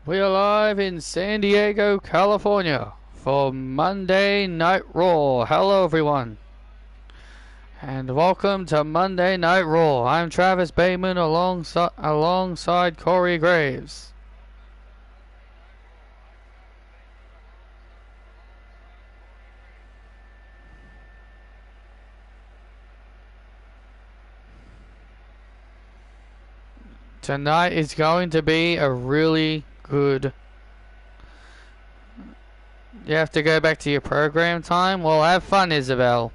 We are live in San Diego, California for Monday Night Raw. Hello everyone, and welcome to Monday Night Raw. I'm Travis Bateman alongside Corey Graves. Tonight is going to be a really good. You have to go back to your program time? Well, have fun, Isabel.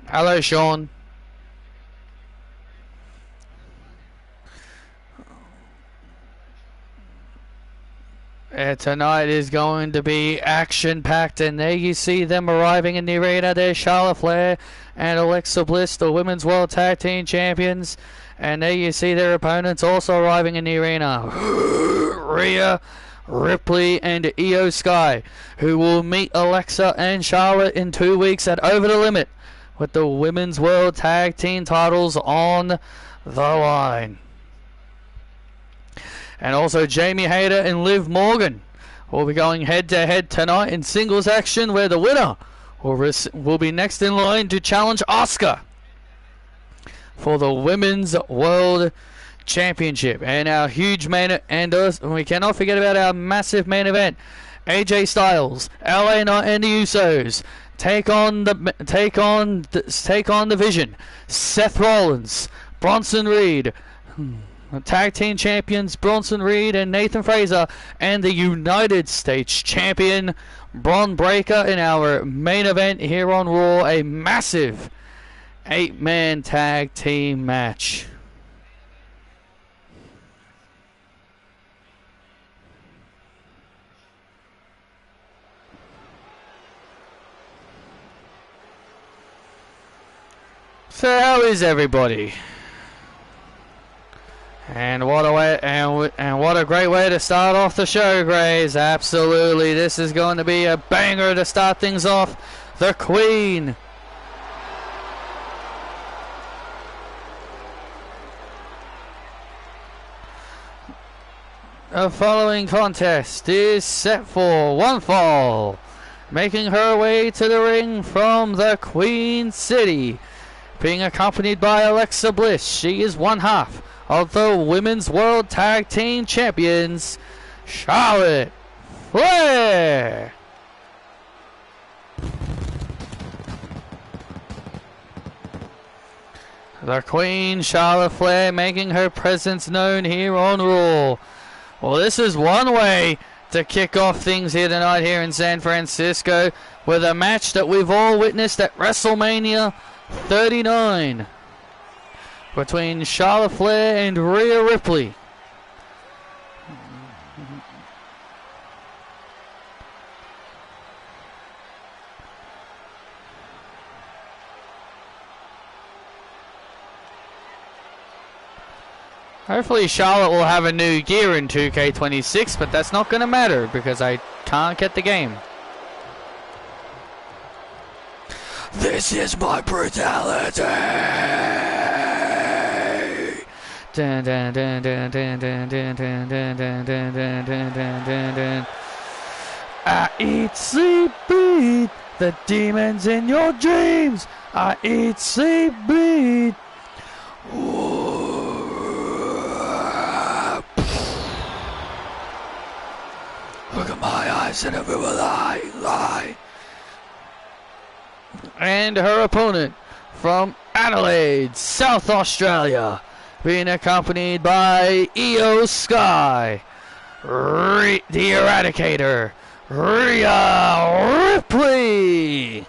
Hello, Sean. Tonight is going to be action-packed, and there you see them arriving in the arena. There's Charlotte Flair and Alexa Bliss, the Women's World Tag Team Champions. And there you see their opponents also arriving in the arena. Rhea Ripley and Io Sky, who will meet Alexa and Charlotte in 2 weeks at Over the Limit with the Women's World Tag Team titles on the line. And also Jamie Hayter and Liv Morgan will be going head-to-head tonight in singles action, where the winner will be next in line to challenge Asuka for the Women's World Championship. And our huge main and we cannot forget about our massive main event. AJ Styles, LA Knight and the Usos take on the Vision. Seth Rollins, Bronson Reed, tag team champions Bronson Reed and Nathan Frazer, and the United States champion Bron Breakker in our main event here on Raw. A massive 8-man tag team match. So how is everybody? And what a way, and what a great way to start off the show, Grays. Absolutely, this is going to be a banger to start things off. The Queen. The following contest is set for one fall. Making her way to the ring from the Queen City, being accompanied by Alexa Bliss. She is one half of the Women's World Tag Team Champions, Charlotte Flair. The Queen, Charlotte Flair, making her presence known here on Raw. Well, this is one way to kick off things here tonight here in San Francisco with a match that we've all witnessed at WrestleMania 39 between Charlotte Flair and Rhea Ripley. Hopefully Charlotte will have a new gear in 2K26, but that's not going to matter because I can't get the game. This is my brutality. Dun, dun, dun, dun, dun, dun, dun, dun, dun, dun, dun, dun, dun, dun, dun. I eat, sleep, bleed the demons in your dreams. I eat, sleep, bleed. Look at my eyes and every lie. And her opponent from Adelaide, South Australia, being accompanied by Io Sky, the Eradicator, Rhea Ripley.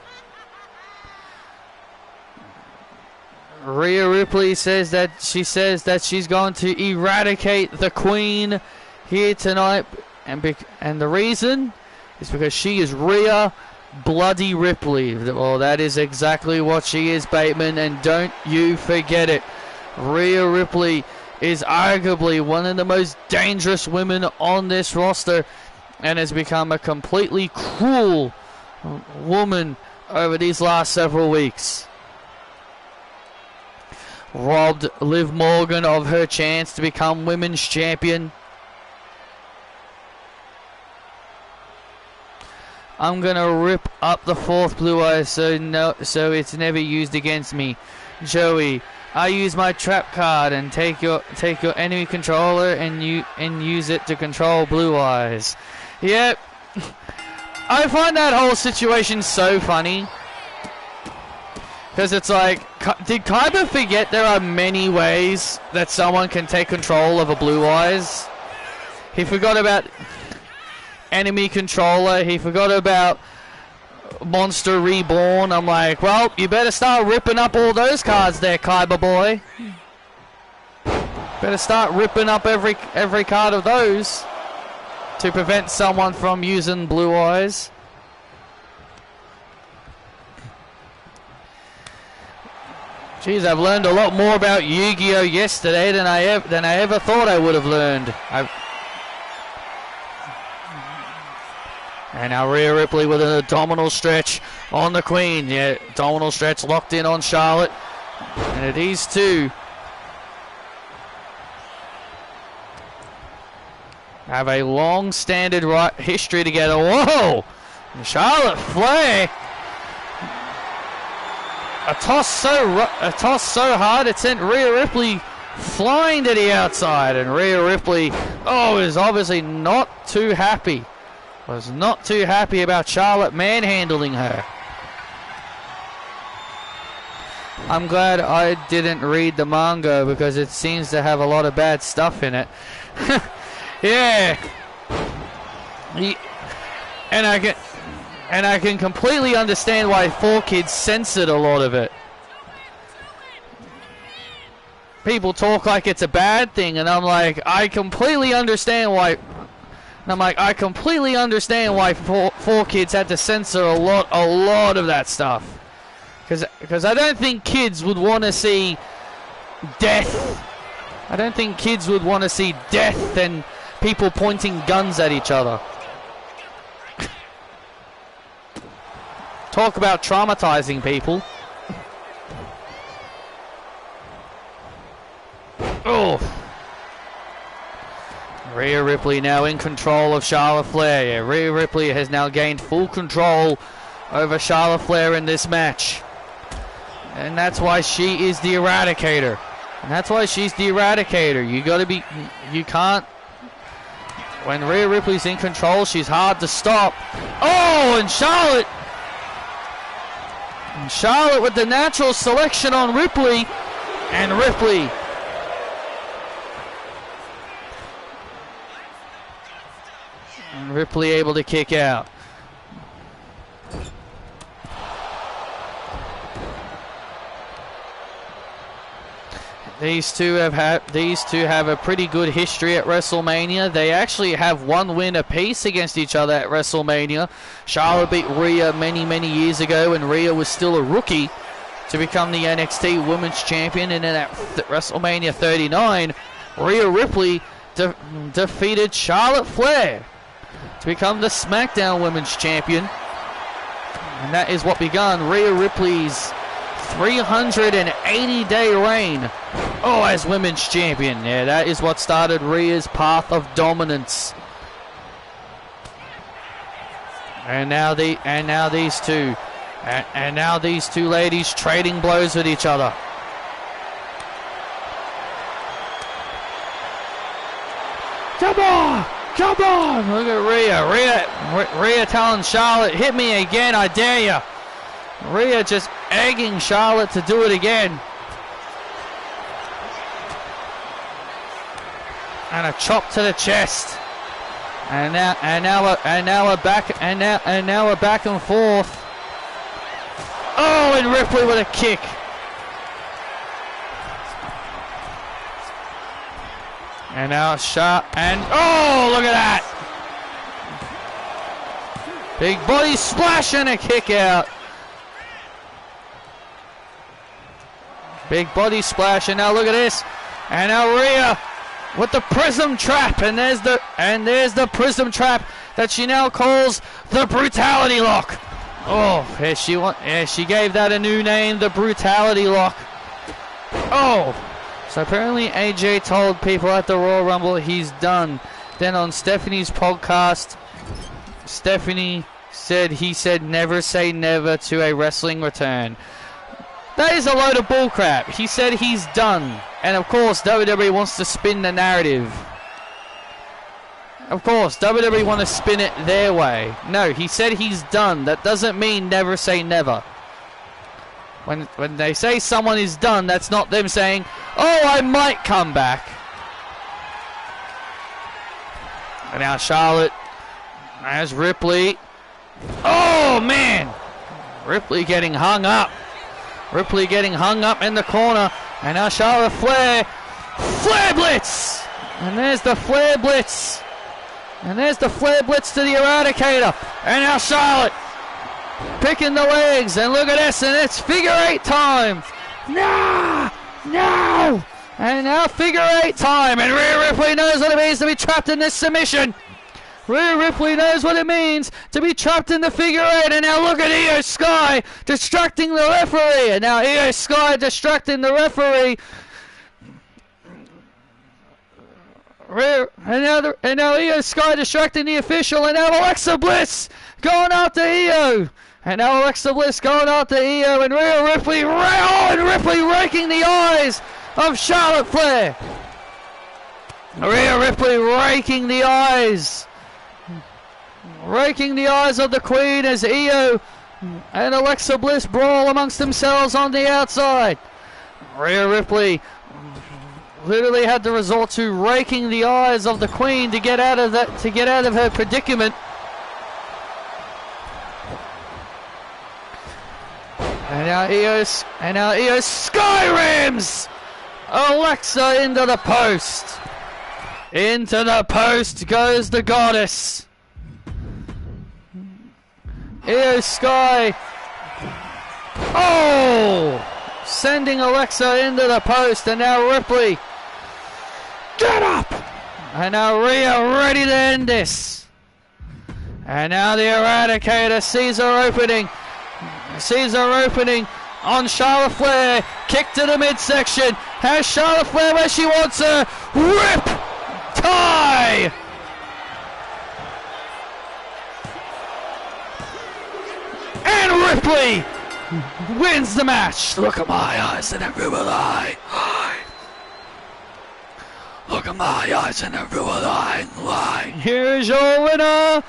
Rhea Ripley says that she's going to eradicate the Queen here tonight, and the reason is because she is Rhea Bloody Ripley. Well, that is exactly what she is, Bateman, and don't you forget it. Rhea Ripley is arguably one of the most dangerous women on this roster and has become a completely cruel woman over these last several weeks. Robbed Liv Morgan of her chance to become women's champion. I'm gonna rip up the 4th Blue Eyes so it's never used against me. Joey, I use my trap card and take your enemy controller and use it to control Blue Eyes. Yep. I find that whole situation so funny. Because it's like, did Kaiba forget there are many ways that someone can take control of a Blue Eyes? He forgot about enemy controller. He forgot about Monster Reborn. I'm like, well, you better start ripping up all those cards there, Kaiba boy. Better start ripping up every card of those to prevent someone from using Blue Eyes. Jeez, I've learned a lot more about Yu-Gi-Oh! Yesterday than I ever thought I would have learned. And now Rhea Ripley with an abdominal stretch on the Queen. Yeah, abdominal stretch locked in on Charlotte. And these two have a long-standing history together. Whoa! Charlotte Flair. A toss so hard it sent Rhea Ripley flying to the outside, and Rhea Ripley, is obviously not too happy. Was not too happy about Charlotte manhandling her. I'm glad I didn't read the manga because it seems to have a lot of bad stuff in it. Yeah. And I can completely understand why 4Kids censored a lot of it. People talk like it's a bad thing, and I'm like, I completely understand why. And I'm like, I completely understand why 4Kids had to censor a lot of that stuff. Because I don't think kids would want to see death. I don't think kids would want to see death and people pointing guns at each other. Talk about traumatizing people. Oh. Rhea Ripley now in control of Charlotte Flair. Yeah, Rhea Ripley has now gained full control over Charlotte Flair in this match. And that's why she is the Eradicator. And that's why she's the Eradicator. You can't. When Rhea Ripley's in control, she's hard to stop. Oh, and Charlotte with the natural selection on Ripley. And Ripley. And Ripley able to kick out. These two have a pretty good history at WrestleMania. They actually have one win apiece against each other at WrestleMania. Charlotte beat Rhea many years ago when Rhea was still a rookie to become the NXT Women's Champion. And then at WrestleMania 39, Rhea Ripley defeated Charlotte Flair to become the SmackDown Women's Champion. And that is what began Rhea Ripley's 380-day reign as Women's Champion. Yeah, that is what started Rhea's path of dominance. And now these two ladies trading blows with each other. Come on! Look at Rhea telling Charlotte, hit me again, I dare you. Rhea just egging Charlotte to do it again. And a chop to the chest. And now we're back and forth. Oh, and Ripley with a kick. And now look at that. Big body splash and a kick out. Big body splash, and now look at this. And now Rhea with the prism trap, and there's the prism trap that she now calls the brutality lock. Oh, she gave that a new name, the brutality lock. Oh, so apparently AJ told people at the Royal Rumble he's done. Then on Stephanie's podcast, Stephanie he said never say never to a wrestling return. That is a load of bullcrap. He said he's done. And of course, WWE wants to spin the narrative. Of course, WWE want to spin it their way. No, he said he's done. That doesn't mean never say never. When they say someone is done, that's not them saying, oh, I might come back. And now Charlotte has Ripley. Oh, man. Ripley getting hung up. Ripley getting hung up in the corner. And now Charlotte Flair. Flair Blitz. And there's the Flair Blitz. And there's the Flair Blitz to the Eradicator. And now Charlotte picking the legs. And look at this. And it's figure eight time. No. No. And now figure eight time. And Rhea Ripley knows what it means to be trapped in this submission. Rhea Ripley knows what it means to be trapped in the figure eight. And now look at Io Sky distracting the referee. And now Io Sky distracting the referee. And now Io Sky distracting the official. And now Alexa Bliss going after Io. And now Alexa Bliss going after Io. And Rhea Ripley, raking the eyes of Charlotte Flair. Rhea Ripley raking the eyes. Raking the eyes of the Queen as Io and Alexa Bliss brawl amongst themselves on the outside. Rhea Ripley literally had to resort to raking the eyes of the Queen to get out of her predicament. And now Io Skyrams Alexa into the post. Into the post goes the goddess. Io Sky. Oh! Sending Alexa into the post. And now Ripley. Get up! And now Rhea ready to end this. And now the Eradicator sees her opening. Sees her opening on Charlotte Flair. Kick to the midsection. Has Charlotte Flair where she wants her. Rip! Tie! And Ripley wins the match. Look at my eyes and every lie. Look at my eyes and every lie. Here's your winner,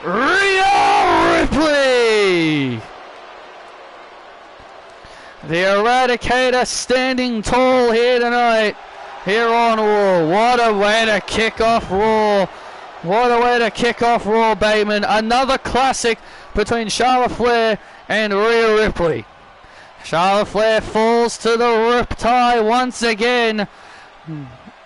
Rhea Ripley. The Eradicator standing tall here tonight. Here on Raw. What a way to kick off Raw. What a way to kick off Raw, Bateman. Another classic between Charlotte Flair and Rhea Ripley. Charlotte Flair falls to the riptide once again.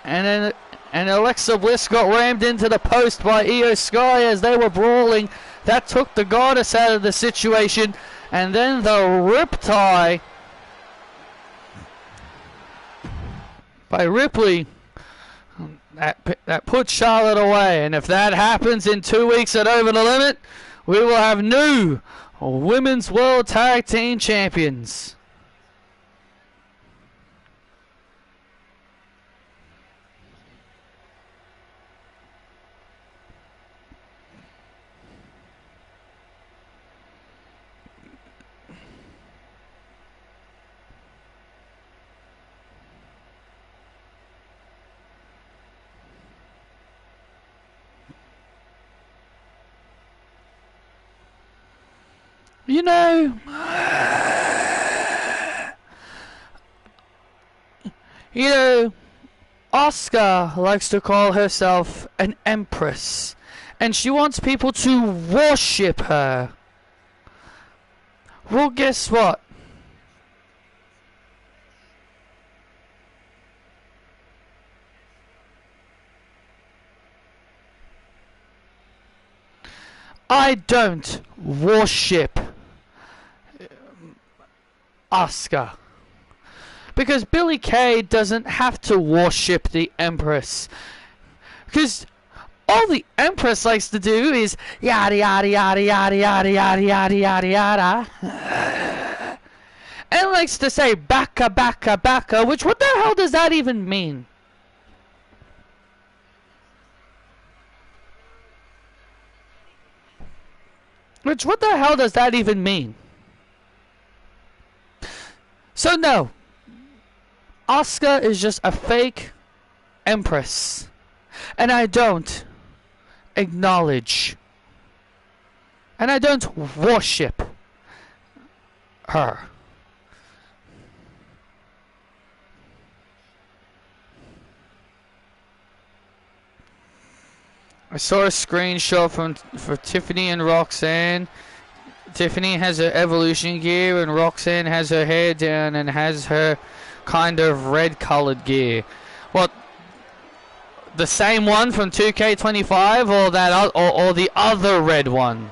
And Alexa Bliss got rammed into the post by Io Sky as they were brawling. That took the goddess out of the situation. And then the riptide by Ripley that put Charlotte away. And if that happens in 2 weeks at Over the Limit, we will have new Women's World Tag Team Champions. You know, Asuka likes to call herself an empress, and she wants people to worship her. Well, guess what? I don't worship Asuka, because Billie Kay doesn't have to worship the Empress, because all the Empress likes to do is yada yada yada yada yada yada yada yada yada, and likes to say baka baka baka, which what the hell does that even mean? Which, what the hell does that even mean? So no, Asuka is just a fake empress, and I don't acknowledge, and I don't worship her. I saw a screenshot for Tiffany and Roxanne. Tiffany has her evolution gear and Roxanne has her hair down and has her kind of red colored gear. What? The same one from 2K25 or that or the other red one?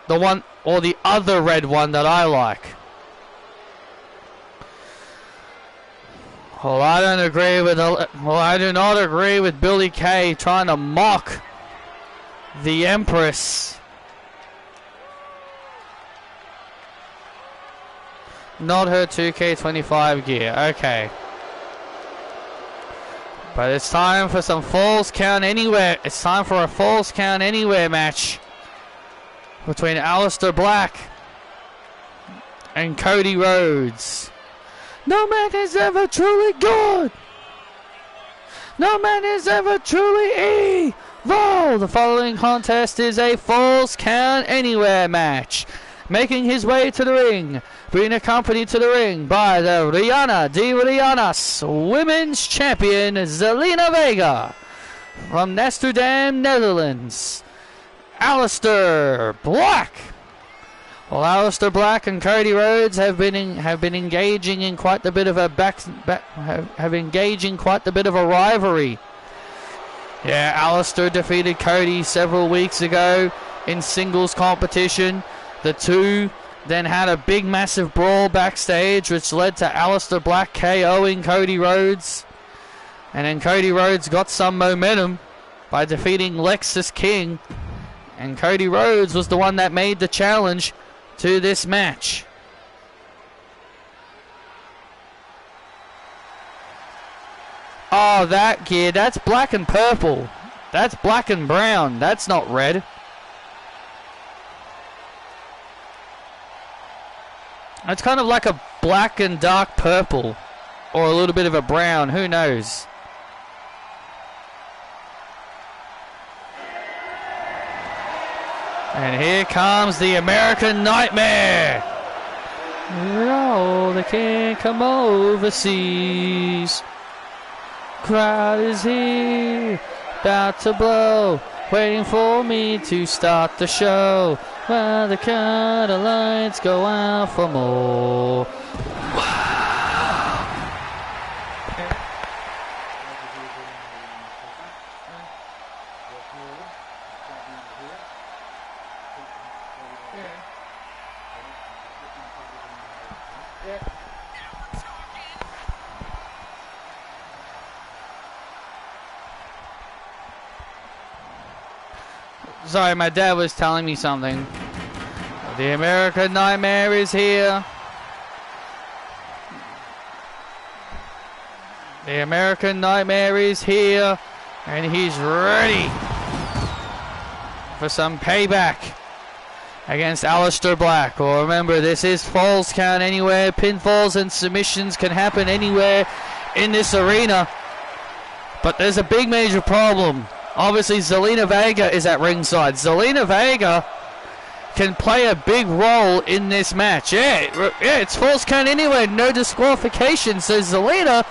The one or the other red one that I like? Well, I don't agree with I do not agree with Billy Kay trying to mock the Empress. Not her 2K25 gear. Okay. But it's time for some Falls Count Anywhere. It's time for a Falls Count Anywhere match between Aleister Black and Cody Rhodes. No man is ever truly good. No man is ever truly evil. The following contest is a Falls Count Anywhere match. Making his way to the ring, being accompanied to the ring by the Reina de Reinas Women's Champion Zelina Vega from Amsterdam, Netherlands, Aleister Black. Well, Aleister Black and Cody Rhodes have been engaging in quite a bit of a rivalry. Yeah, Aleister defeated Cody several weeks ago in singles competition. The two then had a big massive brawl backstage which led to Aleister Black KOing Cody Rhodes. And then Cody Rhodes got some momentum by defeating Lexis King. And Cody Rhodes was the one that made the challenge to this match. Oh, that gear, that's black and purple. That's black and brown. That's not red. It's kind of like a black and dark purple, or a little bit of a brown, who knows. And here comes the American Nightmare. Oh, they can't come overseas. Crowd is here, about to blow, waiting for me to start the show. While the kind of lights go out for more. Sorry, my dad was telling me something. The American Nightmare is here. The American Nightmare is here. And he's ready for some payback against Aleister Black. Well, remember, this is Falls Count Anywhere. Pinfalls and submissions can happen anywhere in this arena. But there's a big major problem. Obviously, Zelina Vega is at ringside. Zelina Vega can play a big role in this match. Yeah, it's Falls Count Anywhere, no disqualification. So Zelina,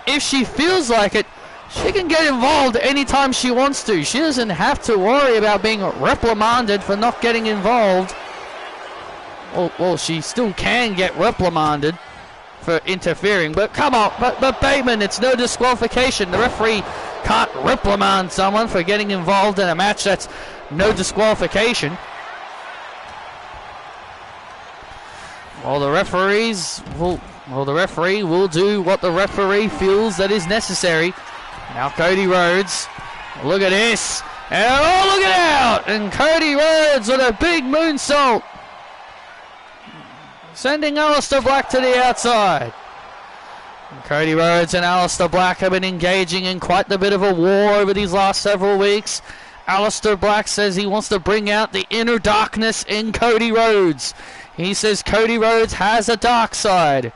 if she feels like it, she can get involved anytime she wants to. She doesn't have to worry about being reprimanded for not getting involved. Well, she still can get reprimanded for interfering, but come on, but Bateman, it's no disqualification. The referee can't reprimand someone for getting involved in a match that's no disqualification. Well, the referee will do what the referee feels that is necessary. Now Cody Rhodes, look at this, and oh, look it out! And Cody Rhodes with a big moonsault, sending Aleister Black to the outside. And Cody Rhodes and Aleister Black have been engaging in quite a bit of a war over these last several weeks. Aleister Black says he wants to bring out the inner darkness in Cody Rhodes. He says Cody Rhodes has a dark side.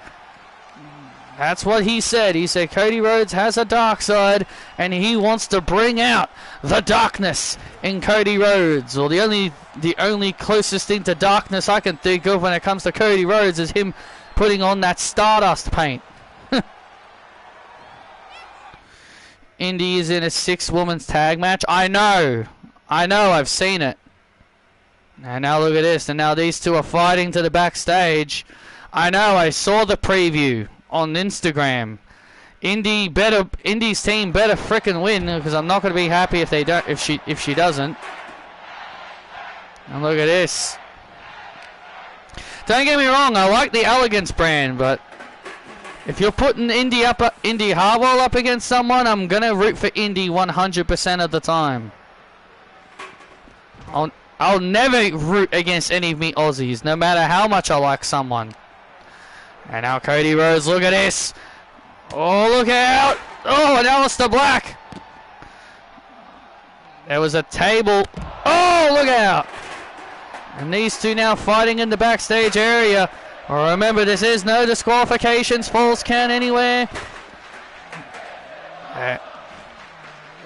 That's what he said. He said Cody Rhodes has a dark side, and he wants to bring out the darkness in Cody Rhodes. Or the only closest thing to darkness I can think of when it comes to Cody Rhodes is him putting on that Stardust paint. Indy is in a 6-woman's tag match. I know, I've seen it. And now look at this, and now these two are fighting to the backstage. I know, I saw the preview on Instagram. Indy's team better frickin' win, because I'm not gonna be happy if they don't, if she doesn't. And look at this. Don't get me wrong, I like the Elegance brand, but if you're putting Indy Hartwell up against someone, I'm gonna root for Indy 100% of the time. I'll never root against any of me Aussies, no matter how much I like someone. And now Cody Rhodes, look at this. Oh, look out. Oh, and Aleister Black. There was a table. Oh, look out. And these two now fighting in the backstage area. Remember, this is no disqualifications. Falls count anywhere.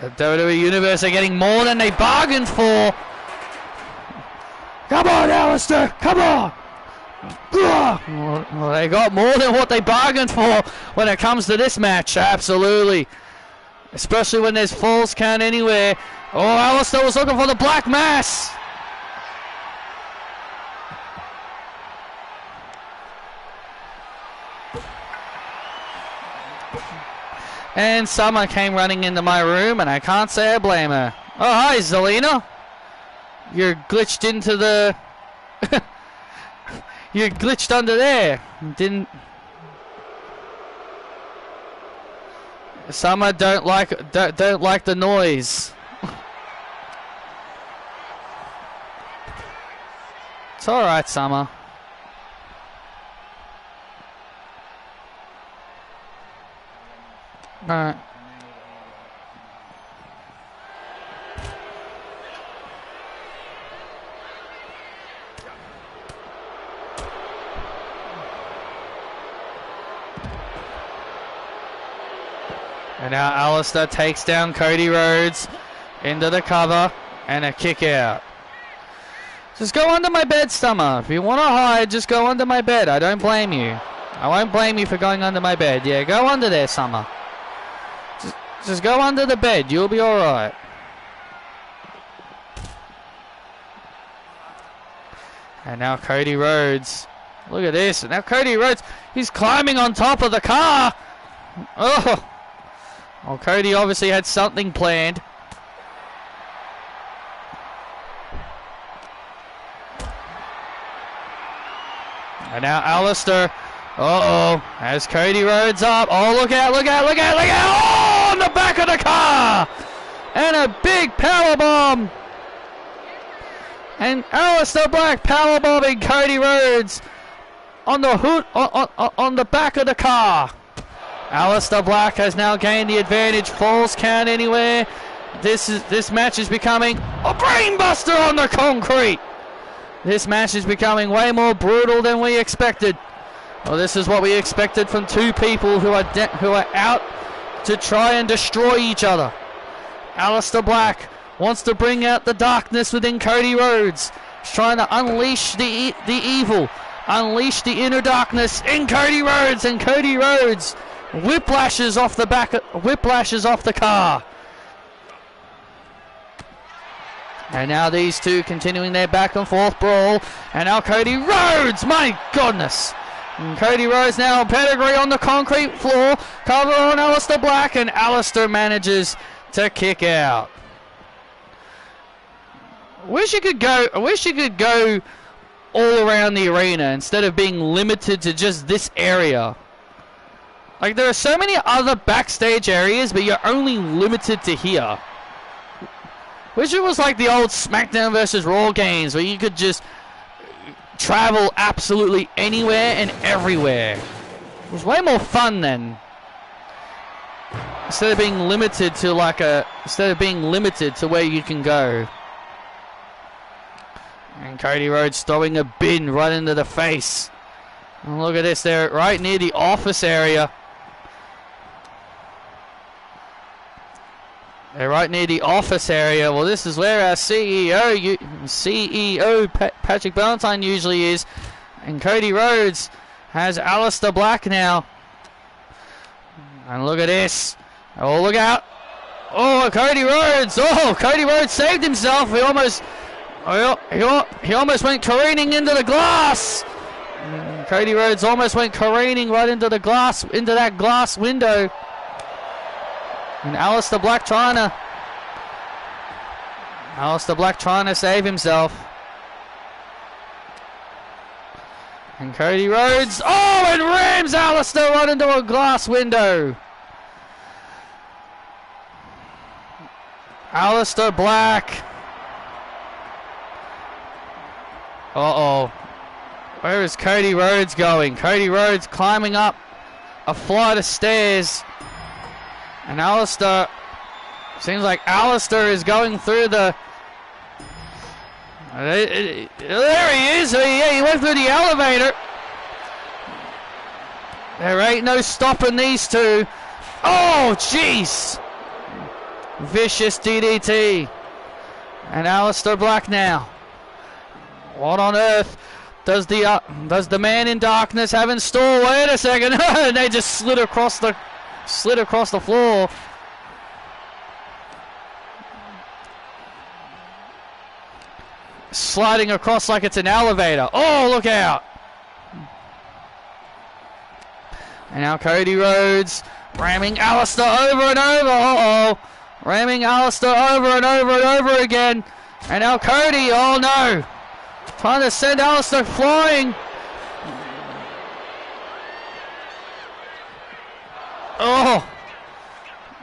The WWE Universe are getting more than they bargained for. Come on, Aleister. Come on. Well, they got more than what they bargained for when it comes to this match. Absolutely. Especially when there's falls count anywhere. Oh, Aleister was looking for the Black Mass. And Summer came running into my room, and I can't say I blame her. Oh, hi, Zelina. You're glitched into the... You glitched under there. Didn't... Summer don't like the noise. It's alright, Summer. Alright. And now Aleister takes down Cody Rhodes into the cover and a kick out. Just go under my bed, Summer. If you want to hide, just go under my bed. I don't blame you. I won't blame you for going under my bed. Yeah, go under there, Summer. Just go under the bed. You'll be alright. And now Cody Rhodes. Look at this. And now Cody Rhodes, he's climbing on top of the car. Oh. Well, Cody obviously had something planned. And now Aleister. Uh-oh. Has Cody Rhodes up. Oh, look out, look out, look out, look out. Oh, on the back of the car. And a big powerbomb. And Aleister Black powerbombing Cody Rhodes on the hood, on the back of the car. Aleister Black has now gained the advantage. Falls count anywhere. This match is becoming a brainbuster on the concrete. This match is becoming way more brutal than we expected. Well, this is what we expected from two people who are out to try and destroy each other. Aleister Black wants to bring out the darkness within Cody Rhodes. He's trying to unleash the evil, unleash the inner darkness in Cody Rhodes, and Cody Rhodes whiplashes off the car. And now these two continuing their back and forth brawl. And now Cody Rhodes, my goodness. And Cody Rhodes now on pedigree on the concrete floor. Cover on Aleister Black, and Aleister manages to kick out. I wish you could go all around the arena instead of being limited to just this area. Like, there are so many other backstage areas, but you're only limited to here. Wish it was like the old SmackDown vs. Raw games, where you could just travel absolutely anywhere and everywhere. It was way more fun then. instead of being limited to where you can go. And Cody Rhodes throwing a bin right into the face. And look at this, they're right near the office area. They're right near the office area. Well, this is where our CEO Patrick Ballantine usually is. And Cody Rhodes has Aleister Black now. And look at this. Oh, look out. Oh, Cody Rhodes. Oh, Cody Rhodes saved himself. He almost went careening into the glass. Cody Rhodes almost went careening right into the glass, into that glass window. And Aleister Black trying to save himself. And Cody Rhodes, oh, and rams Aleister right into a glass window. Aleister Black. Uh-oh. Where is Cody Rhodes going? Cody Rhodes climbing up a flight of stairs. And Aleister, seems like Aleister is going through the... There he is. He went through the elevator. There ain't no stopping these two. Oh, jeez. Vicious DDT. And Aleister Black now. What on earth does the man in darkness have in store? Wait a second. They just slid across the floor. Sliding across like it's an elevator. Oh, look out. And now Cody Rhodes ramming Aleister over and over. Uh-oh. Ramming Aleister over and over and over again. And now Cody, oh no. Trying to send Aleister flying. Oh.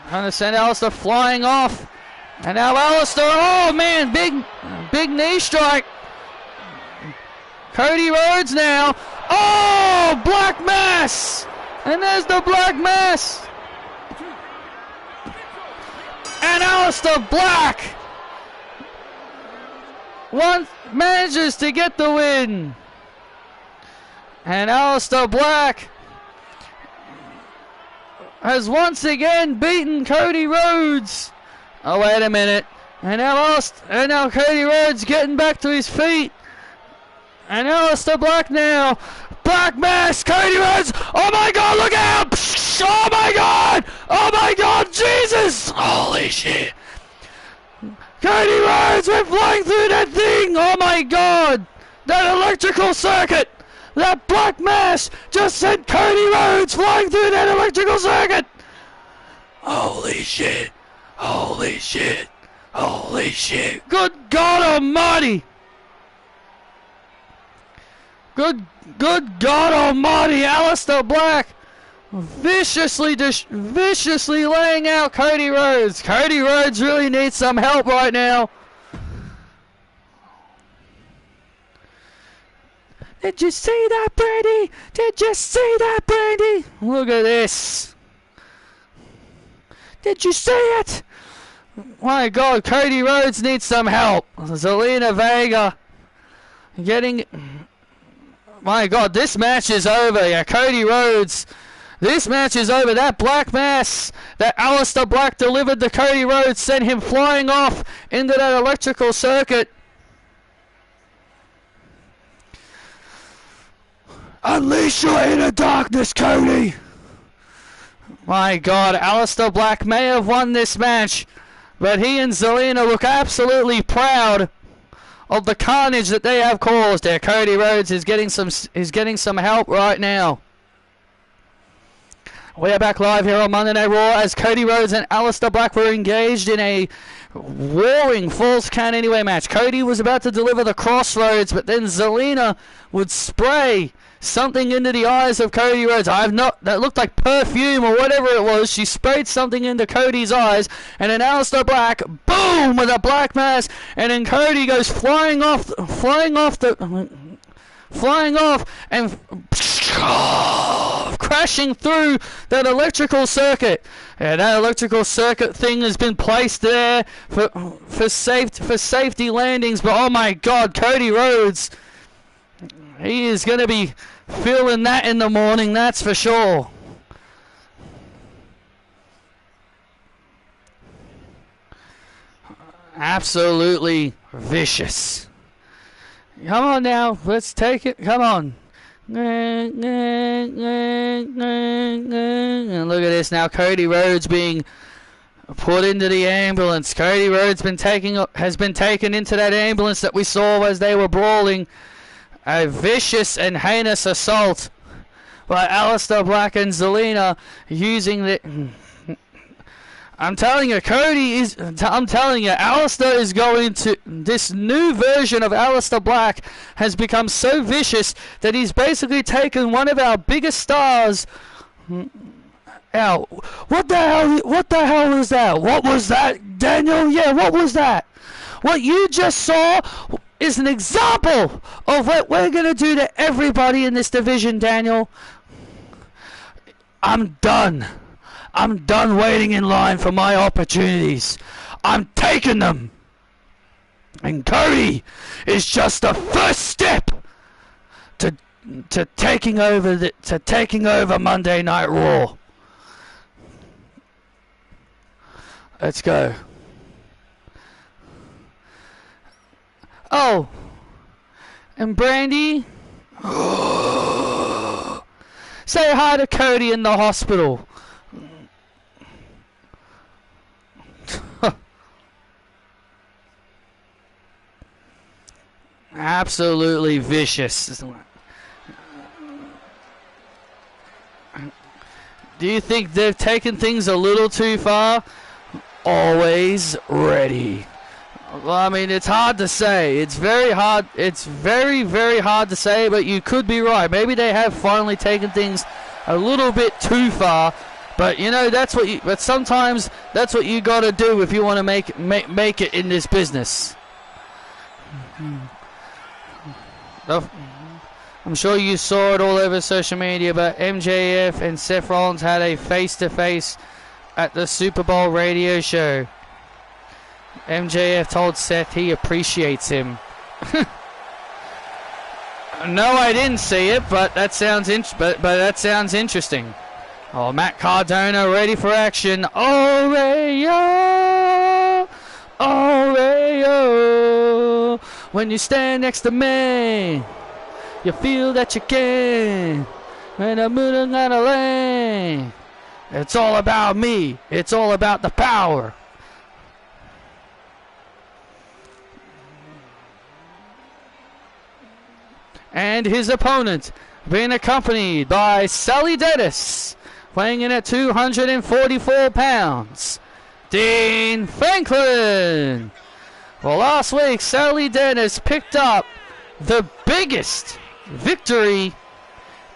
Trying to send Aleister flying off. And now Aleister, oh man, big knee strike. Cody Rhodes now. Oh, Black Mass. And there's the Black Mass. And Aleister Black manages to get the win. And Aleister Black has once again beaten Cody Rhodes. Oh, wait a minute. And now Cody Rhodes getting back to his feet. And Aleister Black now. Black Mass, Cody Rhodes. Oh my God, look out. Oh my God. Oh my God, Jesus. Holy shit. Cody Rhodes went flying through that thing. Oh my God. That electrical circuit. That Black Mass just sent Cody Rhodes flying through that electrical circuit. Holy shit. Holy shit. Holy shit. Good God Almighty. Good God Almighty. Aleister Black viciously laying out Cody Rhodes. Cody Rhodes really needs some help right now. Did you see that, Brady? Did you see that, Brady? Look at this. Did you see it? My God, Cody Rhodes needs some help. Zelina Vega getting... My God, this match is over. Yeah, Cody Rhodes. This match is over. That Black Mass that Aleister Black delivered to Cody Rhodes sent him flying off into that electrical circuit. Unleash your inner darkness, Cody. My God, Aleister Black may have won this match, but he and Zelina look absolutely proud of the carnage that they have caused there. Cody Rhodes is getting some help right now. We are back live here on Monday Night Raw as Cody Rhodes and Aleister Black were engaged in a warring Falls Count Anywhere match. Cody was about to deliver the Crossroads, but then Zelina would spray something into the eyes of Cody Rhodes. That looked like perfume or whatever it was. She sprayed something into Cody's eyes, and then Aleister Black, boom, with a Black Mass, and then Cody goes flying off, and crashing through that electrical circuit. And that electrical circuit thing has been placed there for safety landings. But oh my God, Cody Rhodes, he is going to be feeling that in the morning, that's for sure. Absolutely vicious. Come on now, let's take it. Come on. And look at this now. Cody Rhodes being put into the ambulance. Cody Rhodes has been taken into that ambulance that we saw as they were brawling. A vicious and heinous assault by Aleister Black and Zelina using the... I'm telling you, Aleister is going to... This new version of Aleister Black has become so vicious that he's basically taken one of our biggest stars out. What the hell was that? What was that, Daniel? Yeah, what was that? What you just saw is an example of what we're going to do to everybody in this division, Daniel. I'm done. I'm done waiting in line for my opportunities. I'm taking them. And Cody is just the first step to taking over Monday Night Raw. Let's go. Oh, and Brandy, say hi to Cody in the hospital. Absolutely vicious. Do you think they've taken things a little too far? Always ready. Well, I mean, it's hard to say. It's very hard. It's very, very hard to say, but you could be right. Maybe they have finally taken things a little bit too far. But you know, but sometimes that's what you got to do if you want to make it in this business. I'm sure you saw it all over social media, but MJF and Seth Rollins had a face-to-face at the Super Bowl radio show. MJF told Seth he appreciates him. No, I didn't see it, but that sounds interesting. Oh, Matt Cardona ready for action. Oh, Rayo! Oh, Rayo! When you stand next to me, you feel that you can. When I'm moving out of lane, it's all about me. It's all about the power. And his opponent being accompanied by Sally Dennis, weighing in at 244 pounds, Dean Franklin. Well, last week, Sally Dennis picked up the biggest victory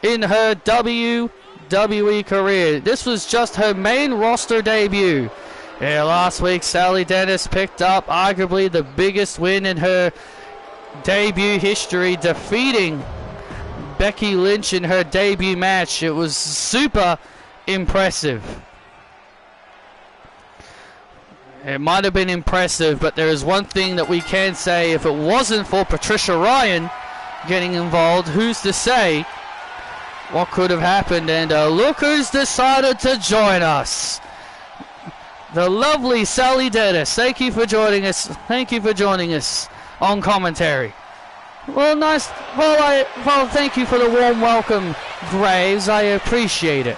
in her WWE career. This was just her main roster debut. Yeah, last week, Sally Dennis picked up arguably the biggest win in her debut history, defeating Becky Lynch in her debut match. It was super impressive. It might have been impressive, but there is one thing that we can say: if it wasn't for Patricia Ryan getting involved, who's to say what could have happened? And look who's decided to join us. The lovely Sally Dennis. Thank you for joining us. Thank you for joining us on commentary. Well, nice. Well, thank you for the warm welcome, Graves. I appreciate it.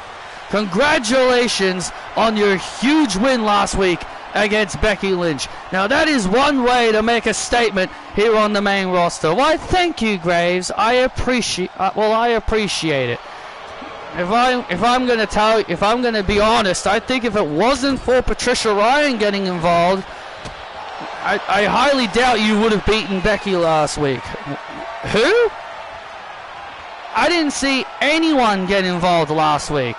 Congratulations on your huge win last week against Becky Lynch. Now, that is one way to make a statement here on the main roster. Why, thank you, Graves. I appreciate it. If I'm going to be honest, I think if it wasn't for Patricia Ryan getting involved, I highly doubt you would have beaten Becky last week. Who? I didn't see anyone get involved last week.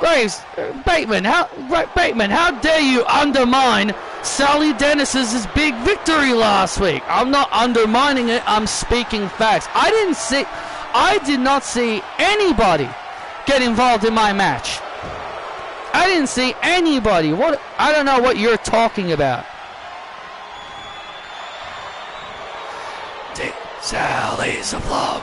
Graves, Bateman, how dare you undermine Sally Dennis's big victory last week? I'm not undermining it. I'm speaking facts. I I did not see anybody get involved in my match. I didn't see anybody. What? I don't know what you're talking about. Sally's afloat.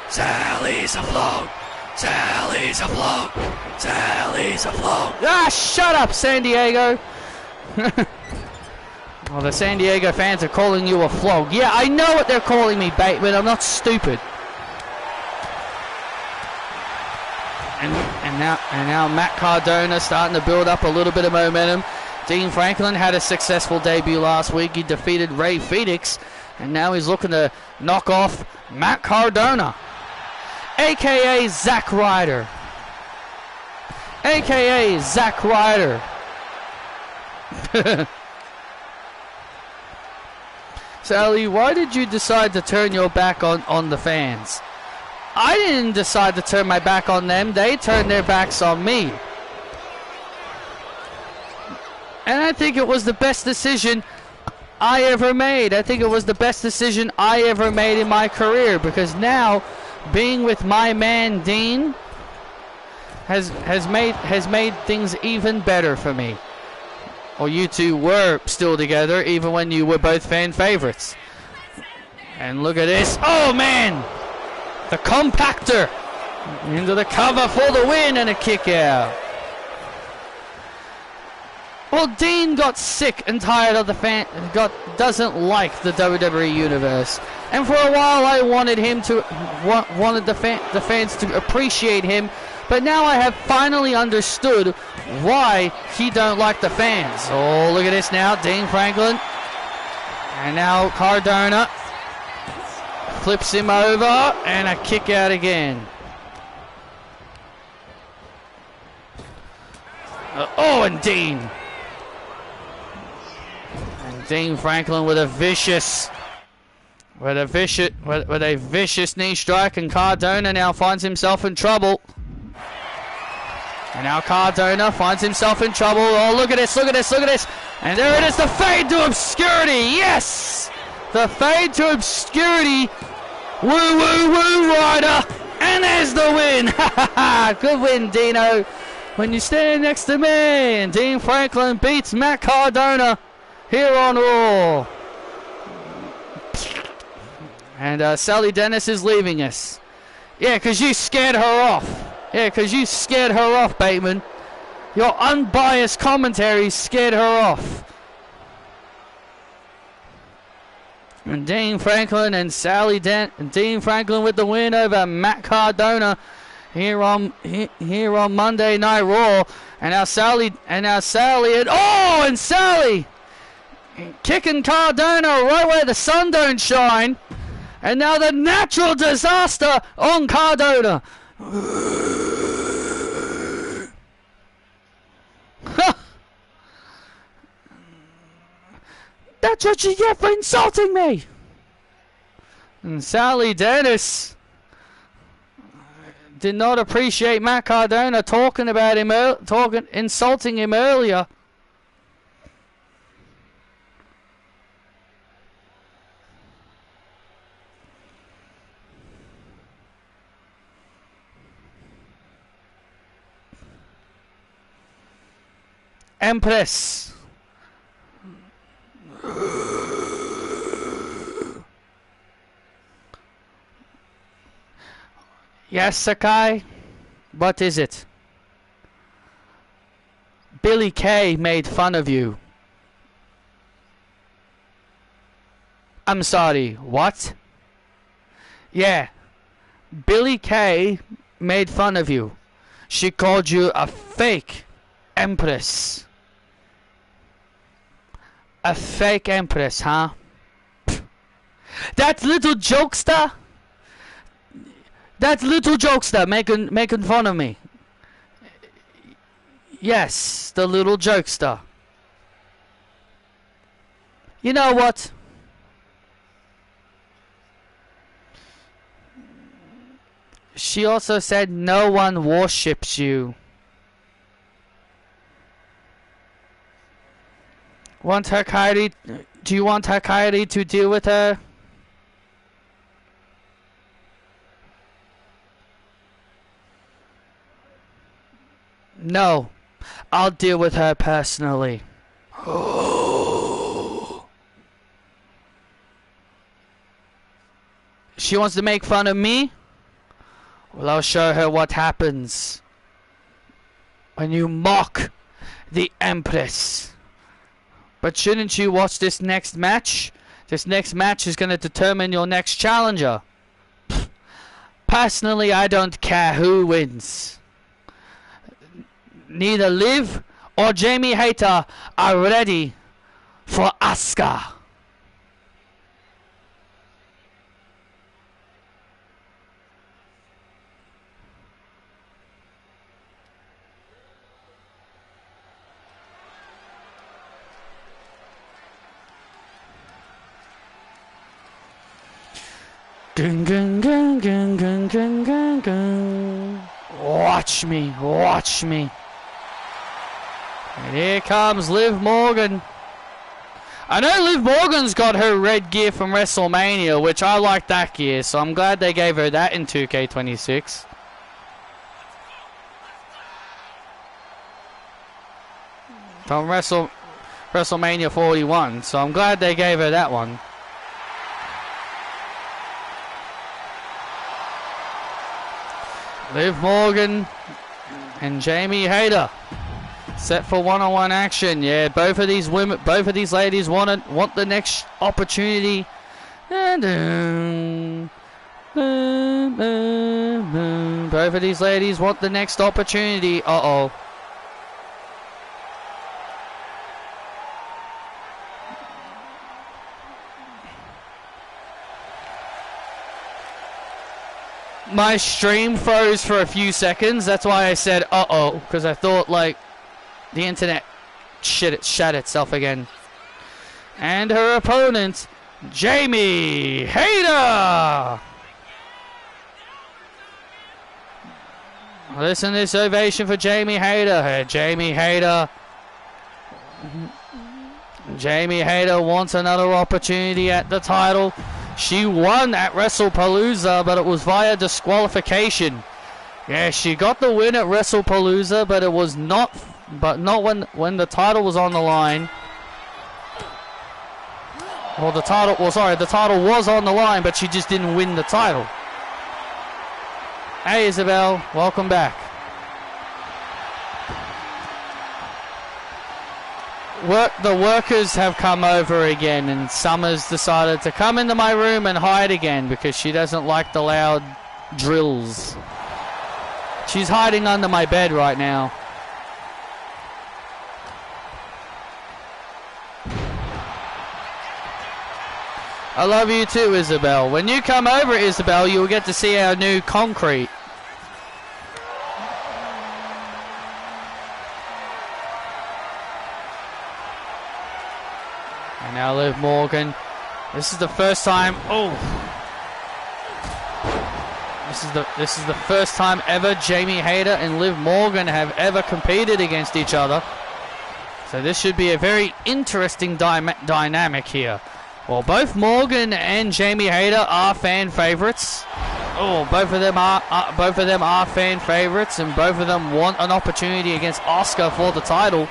Sally's afloat. Sally's afloat. Sally's afloat. Ah, shut up, San Diego. Well, the San Diego fans are calling you a flog. Yeah, I know what they're calling me, Bateman. I'm not stupid. And now Matt Cardona starting to build up a little bit of momentum. Dean Franklin had a successful debut last week. He defeated Ray Phoenix, and now he's looking to knock off Matt Cardona, a.k.a. Zack Ryder. A.k.a. Zack Ryder. Sally, why did you decide to turn your back on the fans? I didn't decide to turn my back on them. They turned their backs on me. And I think it was the best decision I ever made. I think it was the best decision I ever made in my career, because now being with my man Dean has made things even better for me. Or you two were still together even when you were both fan favorites. And look at this. Oh man! The compactor into the cover for the win and a kick out. Well, Dean got sick and tired of the doesn't like the WWE universe, and for a while I wanted the fans to appreciate him, but now I have finally understood why he don't like the fans. Oh, look at this now, Dean Franklin, and now Cardona flips him over and a kick out again. And Dean. Dean Franklin with a vicious knee strike, and Cardona now finds himself in trouble. And now Cardona finds himself in trouble. Oh, look at this, look at this, look at this. And there it is, the fade to obscurity. Yes! The fade to obscurity. Woo, woo, woo, Ryder. And there's the win. Good win, Dino. When you stand next to me. And Dean Franklin beats Matt Cardona here on Raw. And Sally Dennis is leaving us. Yeah, because you scared her off. Yeah, because you scared her off, Bateman. Your unbiased commentary scared her off. And Dean Franklin and Dean Franklin with the win over Matt Cardona here on Monday Night Raw. And now Sally and Sally kicking Cardona right where the sun don't shine. And now the natural disaster on Cardona. That's what you get for insulting me. And Sally Dennis did not appreciate Matt Cardona talking about him, insulting him earlier. Empress. Yes, Sakai? What is it? Billy Kay made fun of you. I'm sorry, what? Yeah. Billy Kay made fun of you. She called you a fake Empress. A fake Empress, huh? That little jokester? That little jokester making fun of me. Yes, the little jokester. You know what? She also said no one worships you. Do you want Hikari to deal with her? No, I'll deal with her personally. She wants to make fun of me? Well, I'll show her what happens when you mock the Empress. But shouldn't you watch this next match? This next match is going to determine your next challenger. Personally, I don't care who wins. Neither Liv or Jamie Hayter are ready for Asuka. Gung, gung, gung, gung, gung, gung, gung, gung. Watch me, watch me. And here comes Liv Morgan. I know Liv Morgan's got her red gear from WrestleMania, which I like that gear, so I'm glad they gave her that in 2K26. From WrestleMania 41, so I'm glad they gave her that one. Liv Morgan and Jamie Hayter set for one-on-one action. Yeah, both of these ladies want the next opportunity. Both of these ladies want the next opportunity. Uh-oh. My stream froze for a few seconds. That's why I said uh-oh, because I thought like the internet shat itself again. And her opponent, Jamie Hayter. Listen to this ovation for Jamie Hayter. Jamie Hayter wants another opportunity at the title. She won at WrestlePalooza, but it was via disqualification. Yeah, she got the win at WrestlePalooza, but it was not when the title was on the line. Well, the title was on the line, but she just didn't win the title. Hey, Isabel, welcome back. The workers have come over again, and Summer's decided to come into my room and hide again because she doesn't like the loud drills. She's hiding under my bed right now. I love you too, Isabel. When you come over, Isabel, you'll get to see our new concrete. And now Liv Morgan. This is the first time. Oh, this is the first time ever Jamie Hayter and Liv Morgan have ever competed against each other. So this should be a very interesting dynamic here. Well, both Morgan and Jamie Hayter are fan favorites. Oh, both of them are fan favorites, and both of them want an opportunity against Asuka for the title.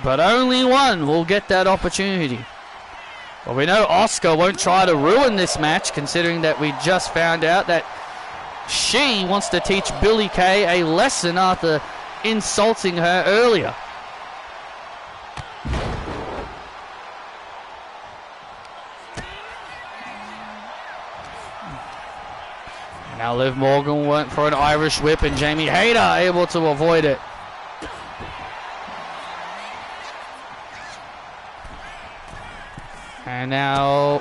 But only one will get that opportunity. Well, we know Asuka won't try to ruin this match, considering that we just found out that she wants to teach Billie Kay a lesson after insulting her earlier. And now Liv Morgan went for an Irish whip, and Jamie Hayter able to avoid it. And now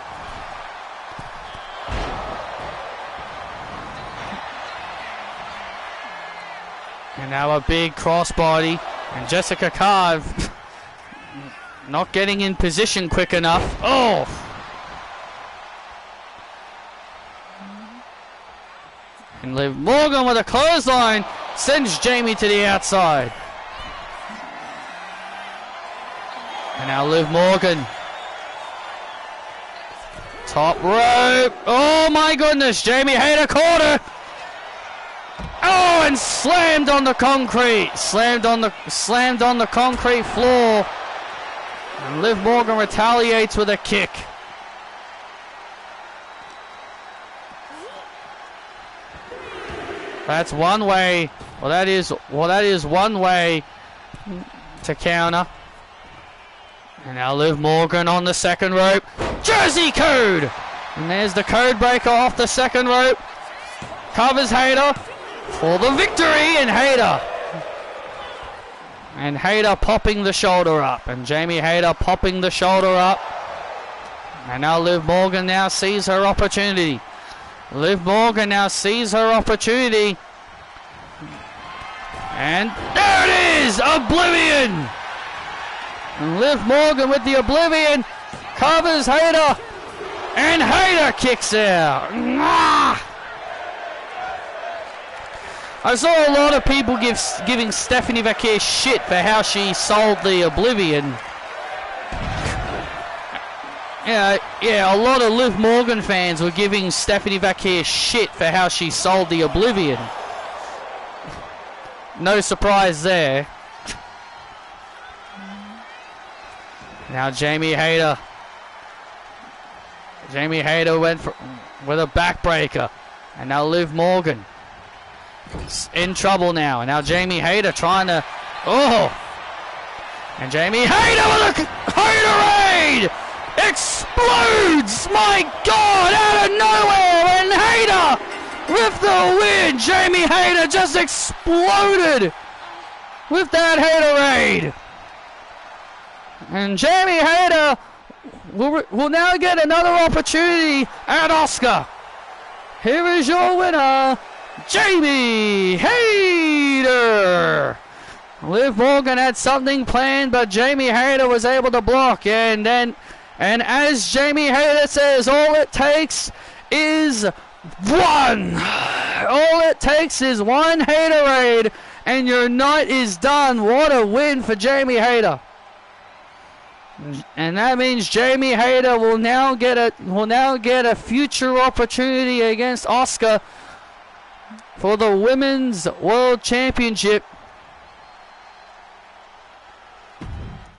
a big crossbody, and Jessica Carve not getting in position quick enough. Oh! And Liv Morgan with a clothesline sends Jamie to the outside. And now Liv Morgan. Top rope. Oh my goodness. Jamie Hayter caught her. Oh, and slammed on the concrete. Slammed on the concrete floor. And Liv Morgan retaliates with a kick. That's one way. Well, that is one way to counter. And now Liv Morgan on the second rope. Jersey code! And there's the code breaker off the second rope. Covers Hayter for the victory, and Hayter popping the shoulder up. And Jamie Hayter popping the shoulder up. And now Liv Morgan now sees her opportunity. Liv Morgan now sees her opportunity. And there it is! Oblivion! And Liv Morgan with the Oblivion covers Hayter. And Hayter kicks out. I saw a lot of people giving Stephanie Vaquer shit for how she sold the Oblivion. Yeah, a lot of Liv Morgan fans were giving Stephanie Vaquer shit for how she sold the Oblivion. No surprise there. Now Jamie Hayter. Jamie Hayter went with a backbreaker. And now Liv Morgan in trouble now. And now Jamie Hayter trying to... Oh! And Jamie Hayter with a Hayterade! Explodes! My God! Out of nowhere! And Hayter with the win! Jamie Hayter just exploded with that Hayterade! And Jamie Hayter will now get another opportunity at Asuka. Here is your winner, Jamie Hayter. Liv Morgan had something planned, but Jamie Hayter was able to block. And as Jamie Hayter says, all it takes is one. All it takes is one Hayterade, and your night is done. What a win for Jamie Hayter. And that means Jamie Hayter will now get a future opportunity against Asuka for the Women's World Championship.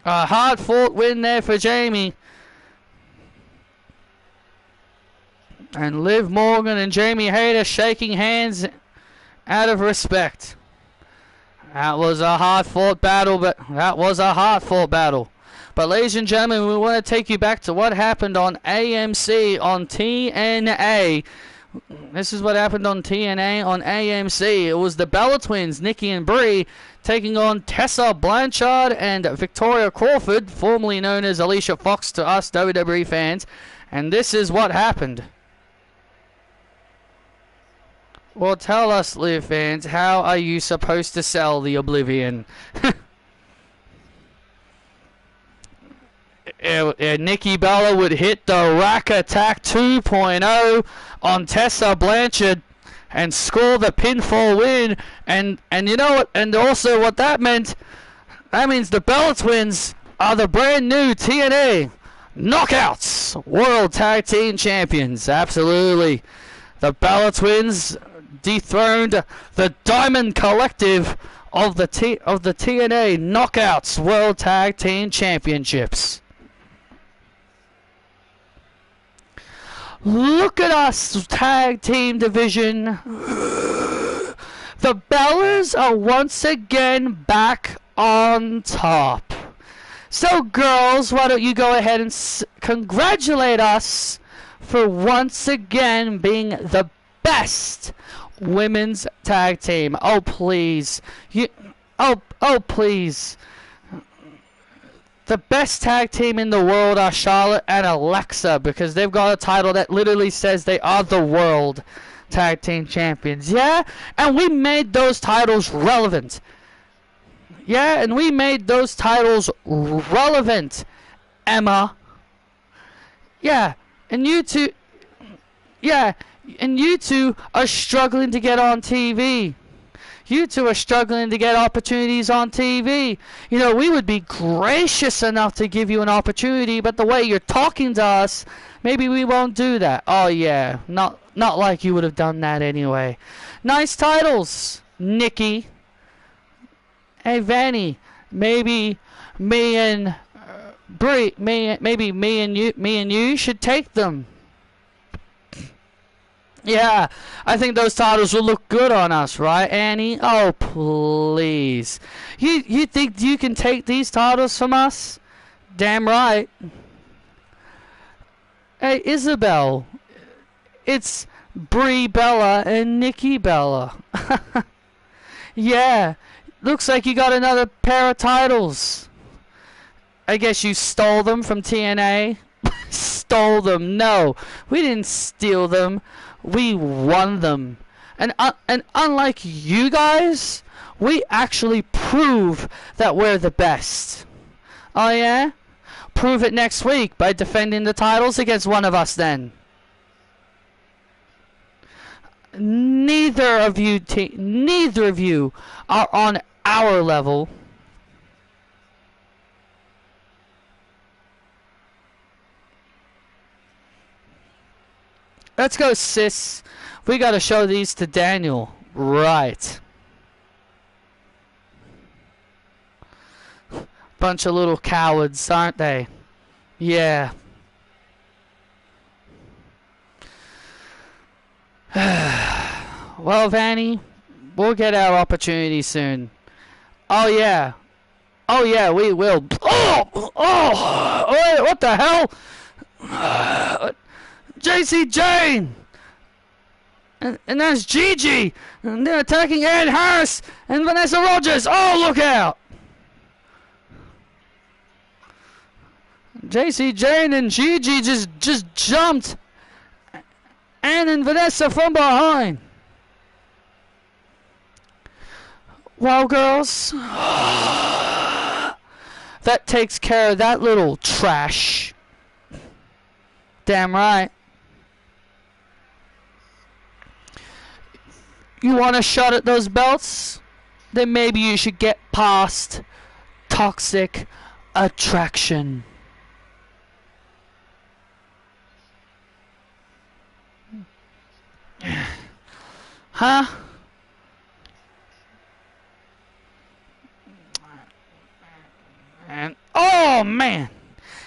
A hard-fought win there for Jamie. And Liv Morgan and Jamie Hayter shaking hands out of respect. That was a hard-fought battle, But ladies and gentlemen, we want to take you back to what happened on AMC on TNA. This is what happened on TNA on AMC. It was the Bella Twins, Nikki and Brie, taking on Tessa Blanchard and Victoria Crawford, formerly known as Alicia Fox to us WWE fans. And this is what happened. Well, tell us, Liv fans, how are you supposed to sell the Oblivion? Nikki Bella would hit the Rack Attack 2.0 on Tessa Blanchard and score the pinfall win. And you know what? And also what that meant? That means the Bella Twins are the brand new TNA Knockouts World Tag Team Champions. Absolutely. The Bella Twins dethroned the Diamond Collective of the TNA Knockouts World Tag Team Championships. Look at us, tag team division. The Bellas are once again back on top. So, girls, why don't you go ahead and congratulate us for once again being the best women's tag team. Oh, please. Oh, please. The best tag team in the world are Charlotte and Alexa, because they've got a title that literally says they are the world tag team champions. Yeah? And we made those titles relevant. Yeah, and we made those titles relevant, Emma. Yeah, and you two... Yeah, and you two are struggling to get on TV. You two are struggling to get opportunities on TV. You know, we would be gracious enough to give you an opportunity, but the way you're talking to us, maybe we won't do that. Oh, yeah, not like you would have done that anyway. Nice titles. Nikki. Hey, Vanny, maybe me and Brie, maybe me and you should take them. Yeah, I think those titles will look good on us, right, Annie? Oh, please. You think you can take these titles from us? Damn right. Hey, Isabel. It's Brie Bella and Nikki Bella. Yeah, looks like you got another pair of titles. I guess you stole them from TNA. Stole them? No, we didn't steal them. We won them. And unlike you guys, we actually prove that we're the best. Oh yeah? Prove it next week by defending the titles against one of us then. Neither of you are on our level. Let's go, sis. We gotta show these to Daniel. Right. Bunch of little cowards, aren't they? Yeah. Well, Vanny, we'll get our opportunity soon. Oh yeah. Oh yeah, we will. Oh, what the hell? JC Jane! And that's Gigi! And they're attacking Ann Harris and Vanessa Rogers! Oh, look out! JC Jane and Gigi just jumped Ann and Vanessa from behind. Well, girls, that takes care of that little trash. Damn right. You want a shot at those belts? Then maybe you should get past Toxic Attraction. Huh? And oh man,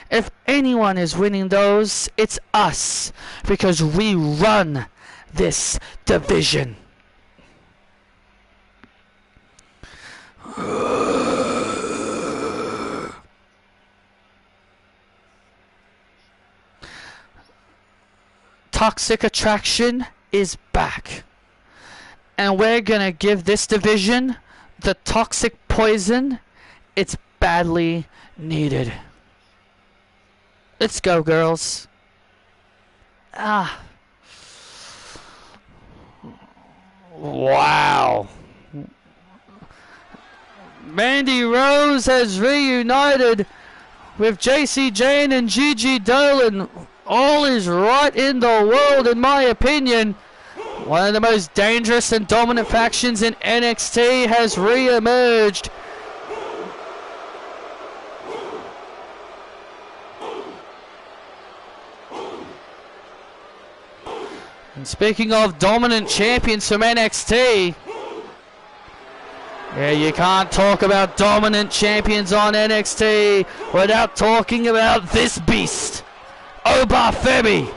if anyone is winning those, it's us, because we run this division. Toxic Attraction is back, and we're gonna give this division the toxic poison it's badly needed. Let's go, girls. Wow. Mandy Rose has reunited with JC Jane and Gigi Dolan. All is right in the world, in my opinion. One of the most dangerous and dominant factions in NXT has re-emerged. And speaking of dominant champions from NXT, yeah, you can't talk about dominant champions on NXT without talking about this beast, Oba Femi.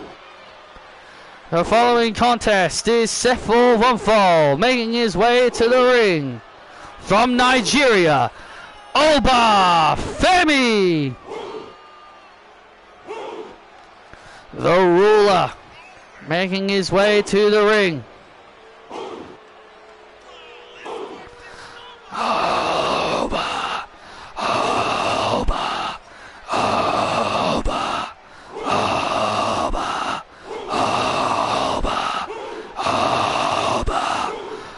The following contest is Sefo Wonfal making his way to the ring. From Nigeria, Oba Femi. The ruler making his way to the ring. Oba, Oba, Oba, Oba, Oba, Oba,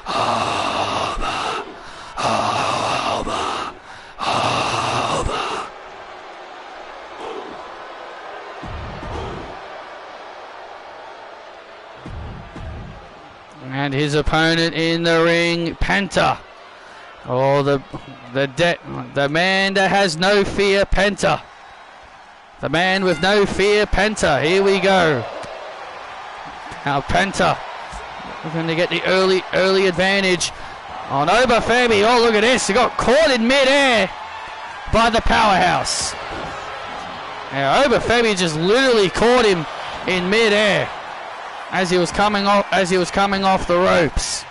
Oba, Oba, Oba. And his opponent in the ring, Penta. Oh, the man that has no fear, Penta. The man with no fear, Penta. Here we go. Now Penta, we're going to get the early advantage. on Obafemi. Oh, look at this. He got caught in midair by the powerhouse. Yeah, Obafemi just literally caught him in midair as he was coming off the ropes.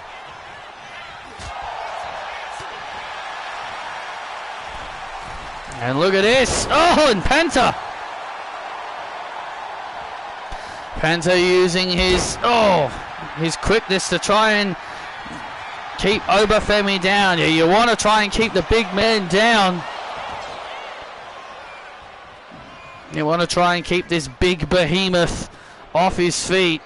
And look at this. Oh, and Penta. Penta using his quickness to try and keep Obafemi down. Yeah, you want to try and keep the big man down. You want to try and keep this big behemoth off his feet.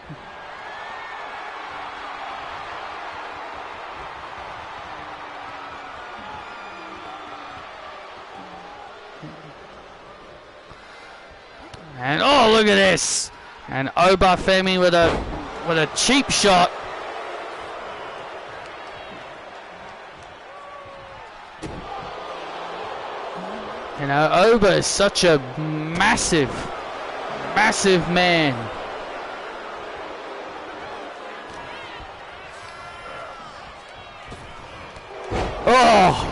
And oh, look at this! And Obafemi with a cheap shot. You know, Oba is such a massive man. Oh!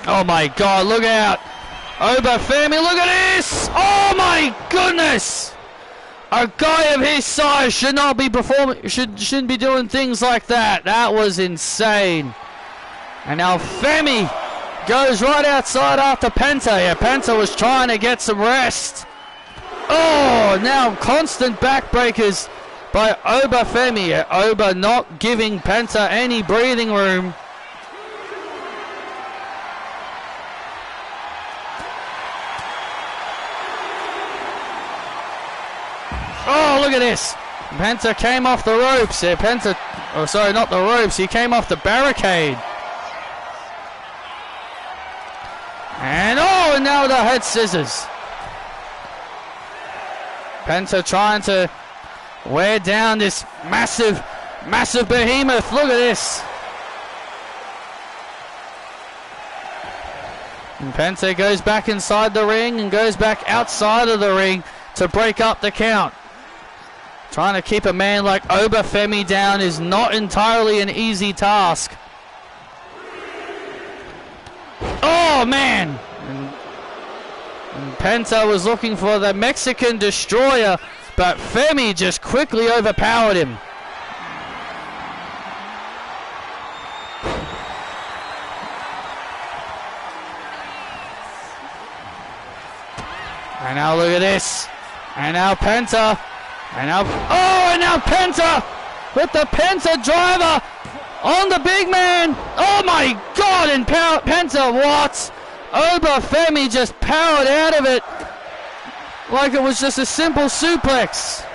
Oh my God, look out! Obafemi, look at this! Oh my goodness! A guy of his size should not be shouldn't be doing things like that. That was insane. And now Femi goes right outside after Penta. Yeah, Penta was trying to get some rest. Oh, now constant backbreakers by Obafemi. Yeah, Oba not giving Penta any breathing room. Oh, look at this. Penta came off the ropes. Yeah, not the ropes. He came off the barricade. And and now the head scissors. Penta trying to wear down this massive behemoth. Look at this. And Penta goes back inside the ring and goes back outside of the ring to break up the count. Trying to keep a man like Obafemi down is not entirely an easy task. Oh, man! And Penta was looking for the Mexican destroyer, but Femi just quickly overpowered him. And now look at this. And now Penta. And now Penta with the Penta driver on the big man. Oh my God! And Penta, what? Obafemi just powered out of it like it was just a simple suplex.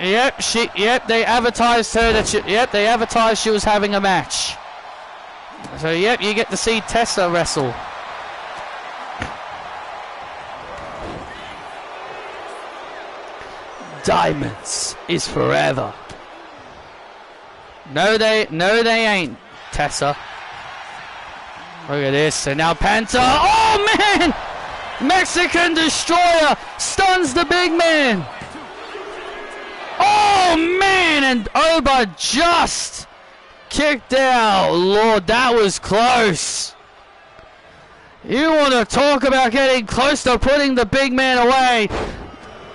Yep, they advertised her that they advertised she was having a match. So yep, you get to see Tessa wrestle. Diamonds is forever. No, they ain't, Tessa. Look at this, and now Penta. Oh man! Mexican destroyer stuns the big man. Oh man! And Oba just kicked out. Lord, that was close. You want to talk about getting close to putting the big man away?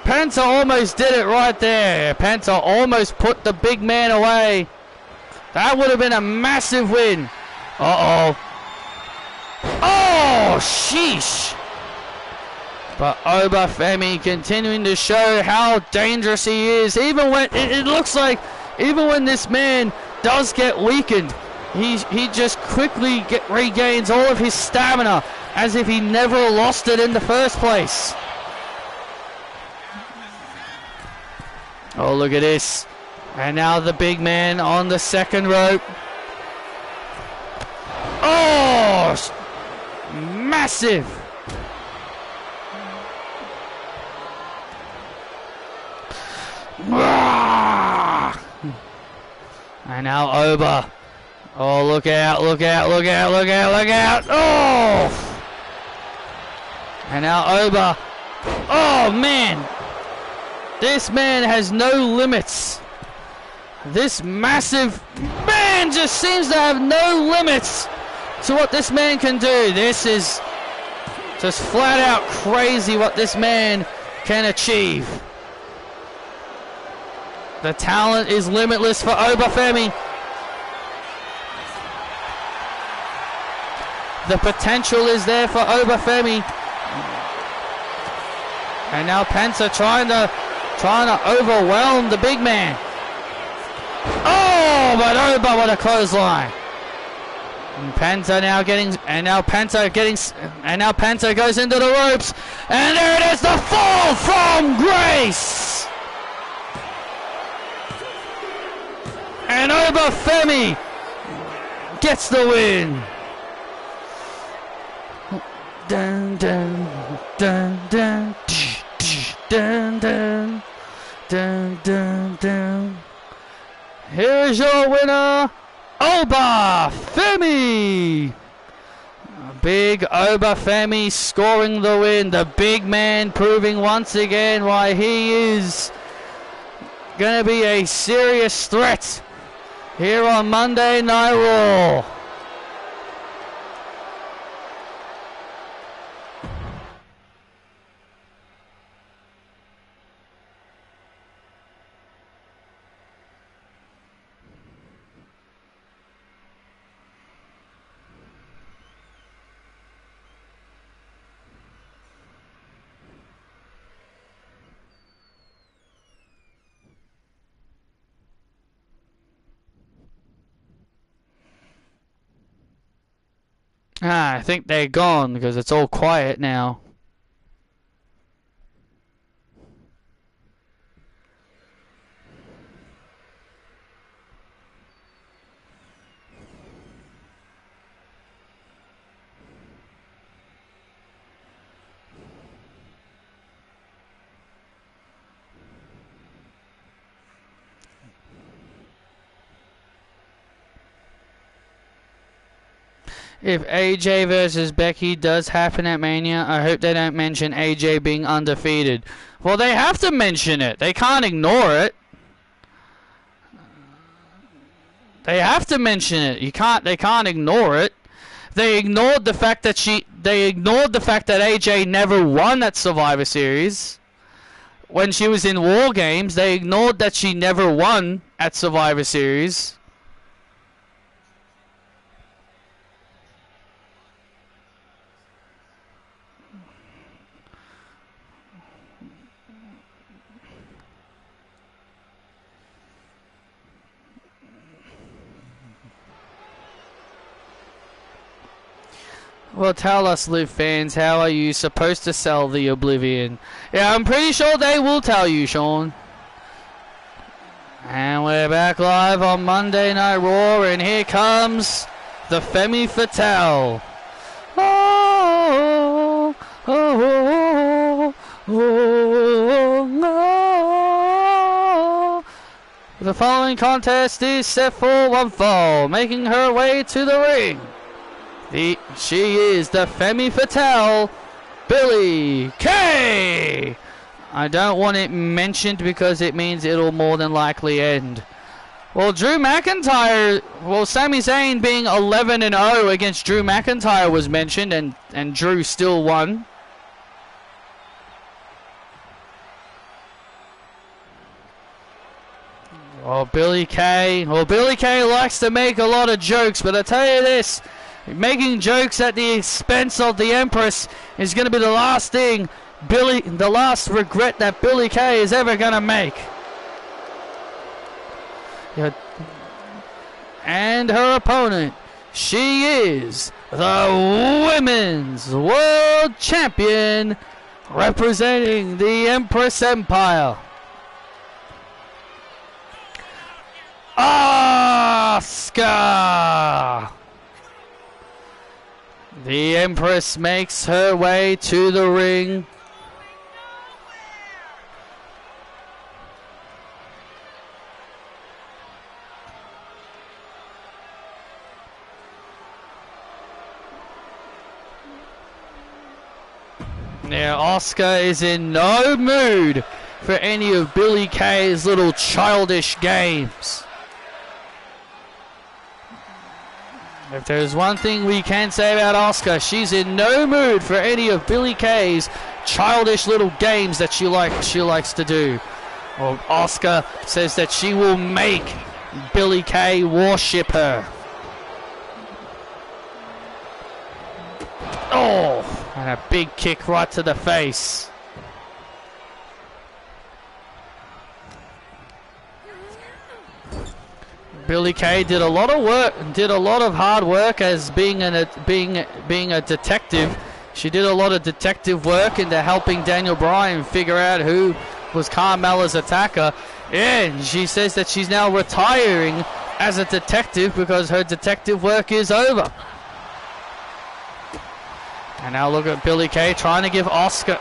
Penta almost did it right there. Penta almost put the big man away. That would have been a massive win. Uh-oh. Oh, sheesh. But Obafemi continuing to show how dangerous he is. Even when it looks like, even when this man does get weakened, he just quickly regains all of his stamina as if he never lost it in the first place. Oh, look at this. And now the big man on the second rope. Oh, massive. And now Oba. Oh, look out, look out, look out, look out, look out. Oh! And now Oba. Oh, man. This man has no limits. This massive man just seems to have no limits to what this man can do. This is just flat out crazy what this man can achieve. The talent is limitless for Obafemi. The potential is there for Obafemi. And now Penta trying to overwhelm the big man. Oh, but Oba with a clothesline. And Penta goes into the ropes. And there it is, the fall from grace. And Obafemi gets the win. Dun dun dun dun dun dun dun dun dun. Here's your winner, Obafemi. Big Obafemi scoring the win. The big man proving once again why he is going to be a serious threat here on Monday Night Raw. I think they're gone because it's all quiet now. If AJ versus Becky does happen at Mania, I hope they don't mention AJ being undefeated. Well, they have to mention it. They can't ignore it. They have to mention it. They can't ignore it. They ignored the fact that AJ never won at Survivor Series. When she was in War Games, they ignored that she never won at Survivor Series. Well, tell us, Liv fans, how are you supposed to sell the Oblivion? Yeah, I'm pretty sure they will tell you, Sean. And we're back live on Monday Night Raw, and here comes the Femme Fatale. Oh, oh, oh, oh, oh. The following contest is set for one fall, making her way to the ring. She is the Femme Fatale, Billie Kay. I don't want it mentioned because it means it'll more than likely end. Well, Sami Zayn being 11-0 against Drew McIntyre was mentioned, and Drew still won. Billie Kay likes to make a lot of jokes, but I tell you this. Making jokes at the expense of the Empress is going to be the last thing, the last regret that Billie Kay is ever going to make. And her opponent, she is the Women's World Champion, representing the Empress Empire, Asuka. The Empress makes her way to the ring. Now Asuka is in no mood for any of Billie Kay's little childish games. If there's one thing we can say about Asuka, she's in no mood for any of Billie Kay's childish little games that she likes to do. Well, Asuka says that she will make Billie Kay worship her. Oh, and a big kick right to the face. Billie Kay did a lot of hard work as being a detective. She did a lot of detective work into helping Daniel Bryan figure out who was Carmella's attacker. And she says that she's now retiring as a detective because her detective work is over. And now look at Billie Kay trying to give Asuka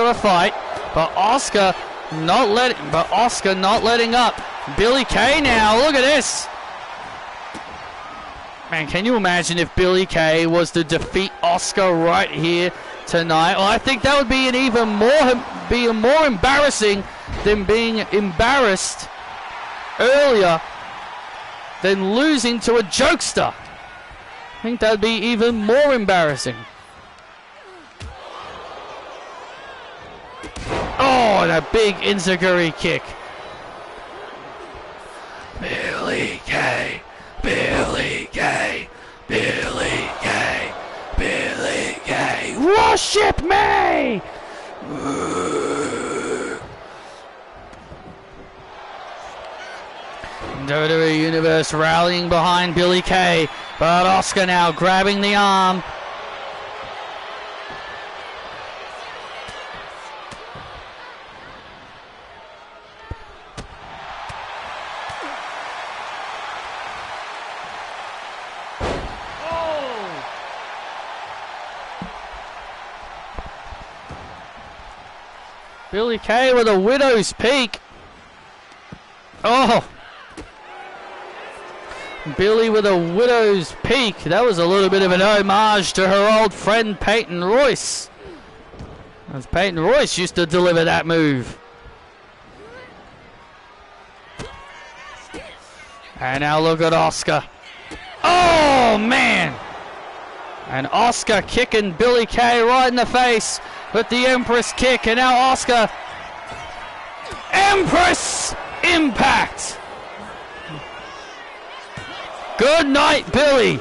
a fight, but Asuka not letting up. Billie Kay now, look at this. Man, can you imagine if Billie Kay was to defeat Asuka right here tonight? Well, I think that would be more embarrassing than being embarrassed earlier than losing to a jokester. I think that would be even more embarrassing. Oh, and a big enziguri kick. Billie Kay, Billie Kay, Billie Kay, Billie Kay, worship me! WWE Universe rallying behind Billie Kay, but Asuka now grabbing the arm. Billie Kay with a widow's peak. Oh! Billie with a widow's peak. That was a little bit of an homage to her old friend Peyton Royce. As Peyton Royce used to deliver that move. And now look at Asuka. Oh, man! And Asuka kicking Billie Kay right in the face with the Empress kick. And now Asuka. Empress Impact! Good night, Billie.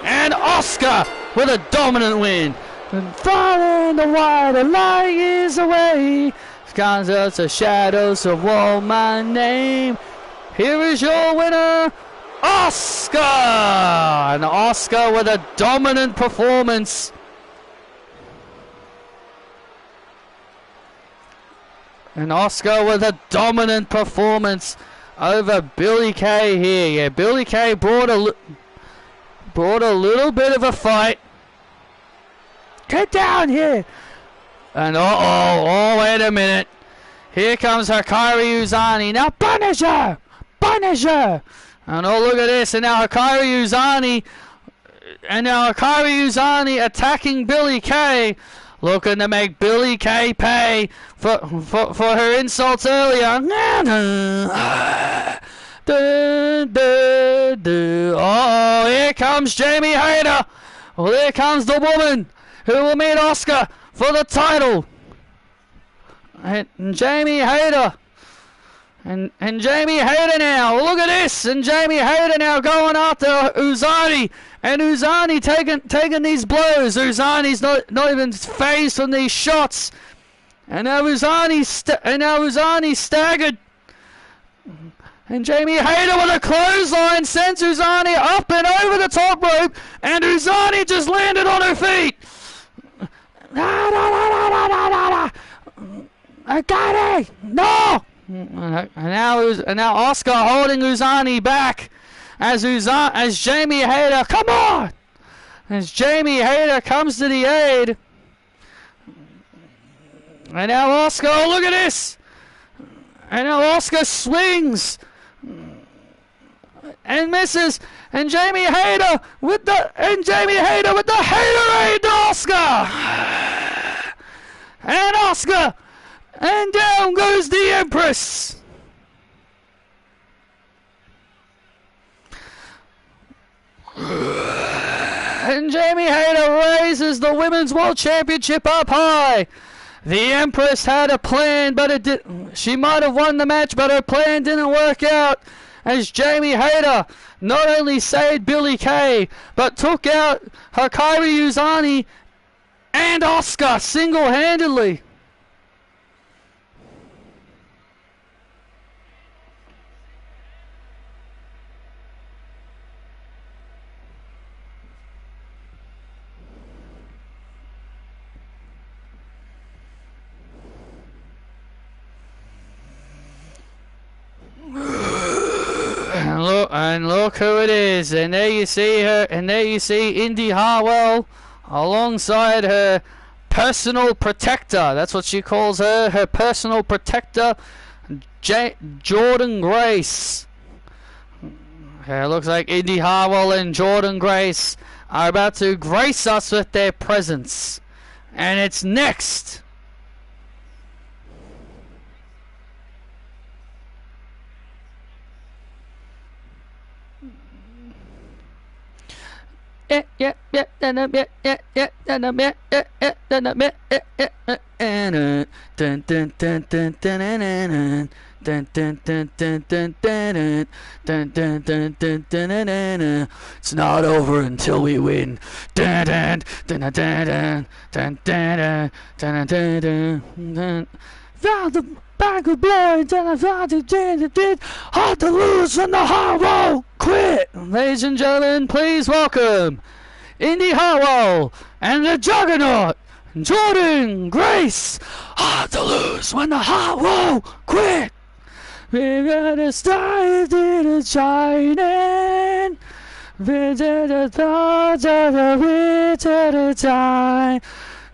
And Asuka with a dominant win. And far in the wide, the light is away. Comes out the shadows of all my name. Here is your winner, Asuka! And Asuka with a dominant performance. And Asuka with a dominant performance over Billie Kay here. Yeah, Billie Kay brought a little bit of a fight. Get down here. And oh, wait a minute. Here comes Hikaru Uzani. Now punish her. Punish her. And oh, look at this. And now Hikaru Uzani attacking Billie Kay. Looking to make Billie Kay pay for her insults earlier. Oh, here comes Jamie Hayter. Well, here comes the woman who will meet Asuka for the title. And Jamie Hayter. And Jamie Hayter now. Look at this. And Jamie Hayter now going after Uzani. And Uzani taking these blows. Uzani's not even phased from these shots. And now Uzani staggered. And Jamie Hayter with a clothesline sends Uzani up and over the top rope. And Uzani just landed on her feet. I got it. No. And now Asuka holding Uzani back as Jamie Hayter, come on! As Jamie Hayter comes to the aid. And now Asuka, oh, look at this! And now Asuka swings and misses, and Jamie Hayter with the Haterade to Asuka. and Asuka, and down goes the Empress. And Jamie Hayter raises the Women's World Championship up high. The Empress had a plan, but she might have won the match, but her plan didn't work out, as Jamie Hayter not only saved Billie Kay, but took out Hikaru Uzani and Asuka single-handedly. And look who it is, and there you see her, and there you see Indy Hartwell alongside her personal protector. That's what she calls her personal protector, Jordan Grace. It looks like Indy Hartwell and Jordan Grace are about to grace us with their presence, and it's next. It's not over until we win. Found the bag of boys and I found it hard to lose when the heart won't quit. Ladies and gentlemen, please welcome Indy Hartwell and the Juggernaut Jordan Grace. Hard to lose when the heart won't quit. We gotta start to shining. Visit the thoughts of the winter time.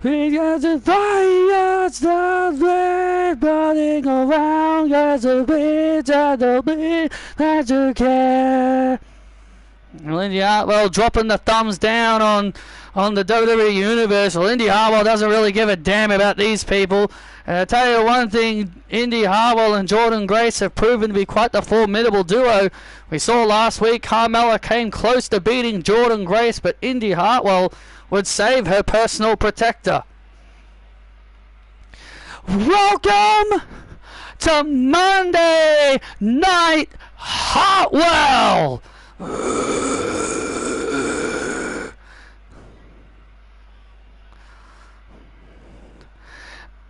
We got the fire, stop burning around, got the wind and the wind that you care. Indy Hartwell dropping the thumbs down on the WWE Universe. Well, Indy Hartwell doesn't really give a damn about these people. And I'll tell you one thing, Indy Hartwell and Jordan Grace have proven to be quite the formidable duo. We saw last week Carmella came close to beating Jordan Grace, but Indy Hartwell would save her personal protector. Welcome to Monday Night Hartwell.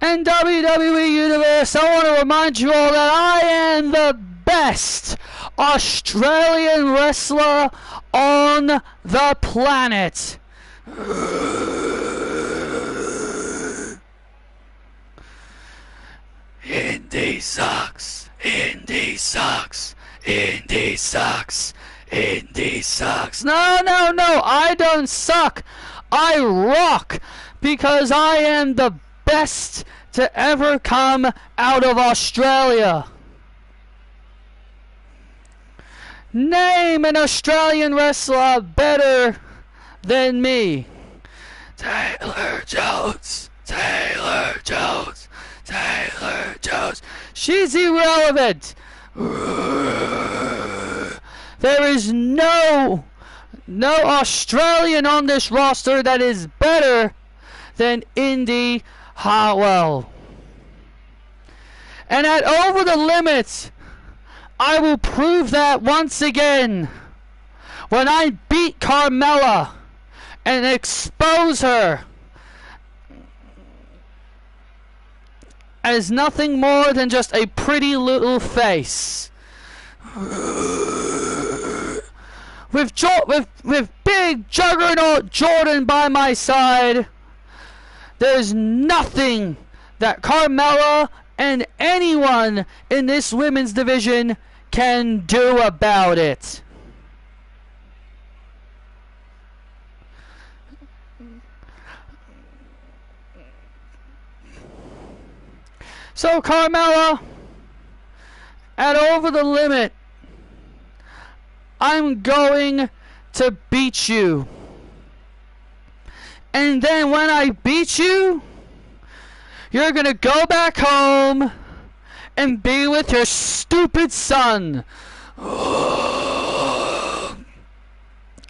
And WWE Universe, I want to remind you all that I am the best Australian wrestler on the planet. Indy sucks. Indy sucks. Indy sucks. Indy sucks. No, I don't suck. I rock because I am the best to ever come out of Australia. Name an Australian wrestler better than me. Taylor Jones. Taylor Jones. Taylor Jones. She's irrelevant. There is no Australian on this roster that is better than Indy Hartwell. And at Over the Limit, I will prove that once again when I beat Carmella and expose her as nothing more than just a pretty little face. With big Juggernaut Jordan by my side, there's nothing that Carmella and anyone in this women's division can do about it. So Carmella, at Over the Limit, I'm going to beat you. And then when I beat you, You're gonna go back home and be with your stupid son.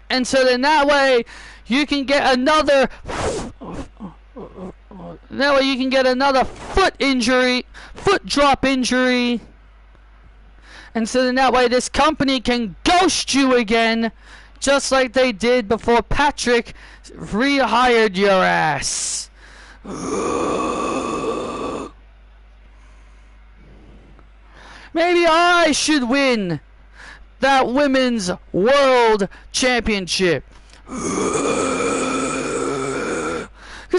And so then that way you can get another foot injury, foot drop injury. And so then that way this company can ghost you again, just like they did before Patrick rehired your ass. Maybe I should win that women's world championship. Because,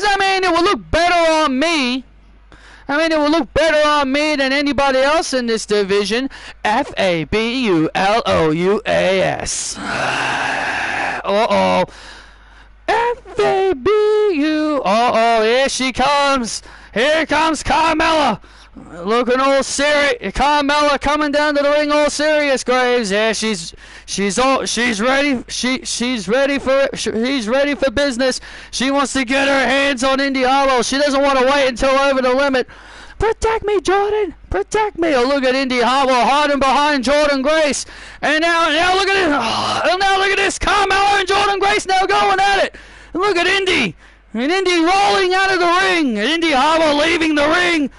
I mean, it will look better on me. I mean, it will look better on me than anybody else in this division. Fabulous. Uh-oh. Fabu. Uh-oh, here she comes. Here comes Carmella. Looking all serious. Carmella coming down to the ring all serious, Graves. Yeah, she's ready. She's ready for business. She wants to get her hands on Indy Harlow. She doesn't want to wait until over the limit. Protect me, Jordan. Protect me. Oh, look at Indy Harlow hiding behind Jordan Grace. And now look at it. Oh, now look at this. Carmella and Jordan Grace now going at it. And look at Indy. And Indy rolling out of the ring. And Indy Harlow leaving the ring.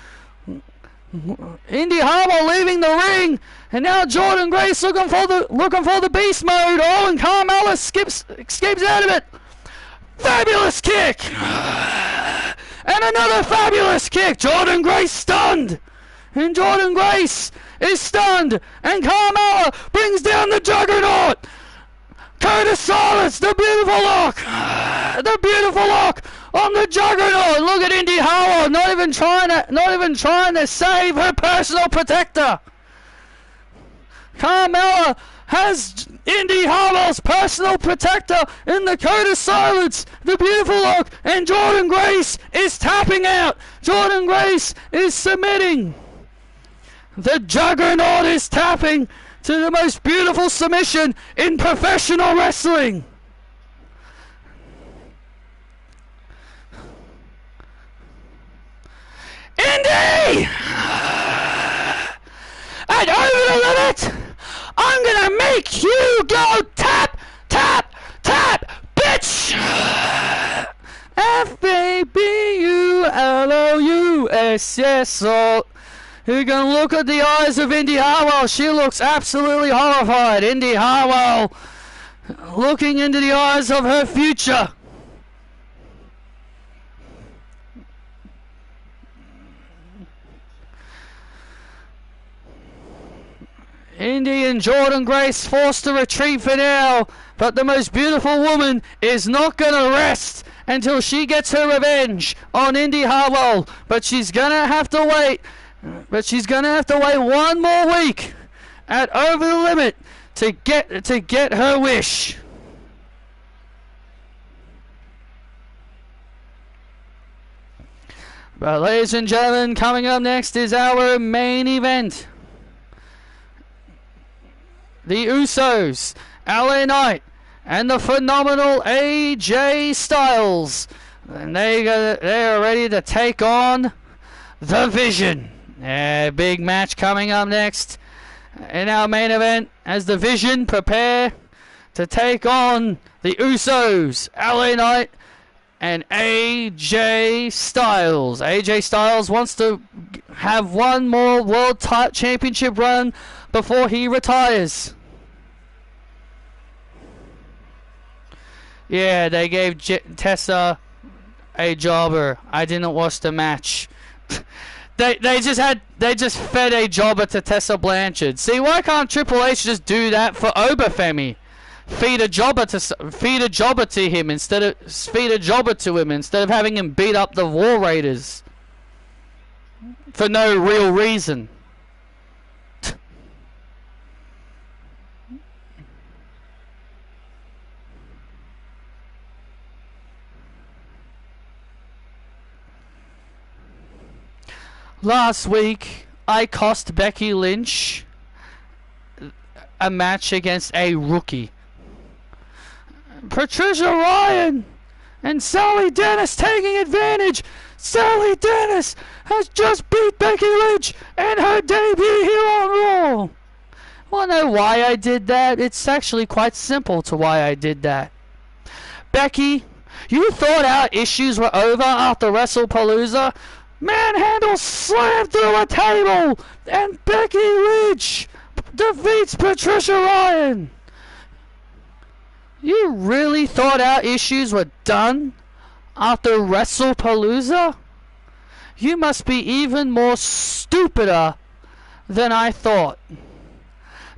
Indy Harlow leaving the ring, and now Jordan Grace looking for the beast mode. Oh, and Carmella escapes out of it. Fabulous kick, and another fabulous kick. Jordan Grace stunned, and Jordan Grace is stunned, and Carmella brings down the Juggernaut. Curtis Silence, the beautiful look on the Juggernaut. Look at Indy Harlow, not even trying to save her personal protector. Carmella has Indy Harlow's personal protector in the Curtis Silence, the beautiful look, and Jordan Grace is tapping out. Jordan Grace is submitting. The Juggernaut is tapping to the most beautiful submission in professional wrestling. Indy! And over the limit, I'm gonna make you go tap, tap, tap, bitch! Fabulous, yes, so you can look at the eyes of Indy Harlow. She looks absolutely horrified. Indy Harlow looking into the eyes of her future. Indy and Jordan Grace forced to retreat for now, but the most beautiful woman is not going to rest until she gets her revenge on Indy Harlow. But she's going to have to wait. One more week at Over the Limit to get her wish. But ladies and gentlemen, coming up next is our main event. The Usos, LA Knight, and the phenomenal AJ Styles. And they're ready to take on the Vision. Big match coming up next in our main event as the Vision prepare to take on the Usos, LA Knight, and AJ Styles. AJ Styles wants to have one more World Championship run before he retires. Yeah, they gave Tessa a jobber. I didn't watch the match. They just fed a jobber to Tessa Blanchard. See, why can't Triple H just do that for Oberfemi? Feed a jobber to him instead of having him beat up the War Raiders for no real reason. Last week, I cost Becky Lynch a match against a rookie. Patricia Ryan and Sally Dennis taking advantage Sally Dennis has just beat Becky Lynch in her debut here on Raw. Want to know why I did that? It's actually quite simple to why I did that. Becky, you thought our issues were over after WrestlePalooza? Manhandle slammed through a table, and Becky Lynch defeats Patricia Ryan. You really thought our issues were done after WrestlePalooza? You must be even more stupider than I thought.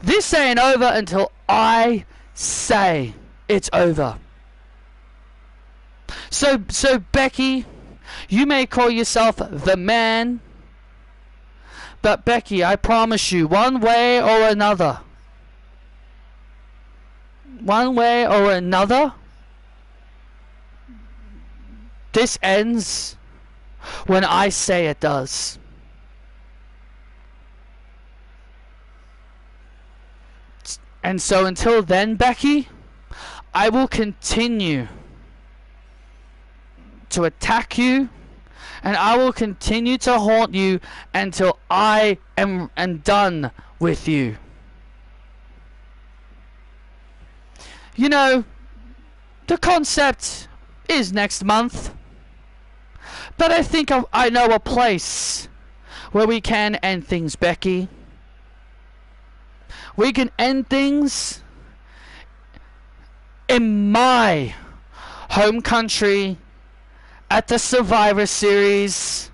This ain't over until I say it's over. So Becky, you may call yourself the man, but Becky, I promise you, one way or another, this ends when I say it does. And so until then, Becky, I will continue to attack you, and I will continue to haunt you until I am done with you. You know, the concept is next month, but I think I know a place where we can end things, Becky. We can end things in my home country at the Survivor Series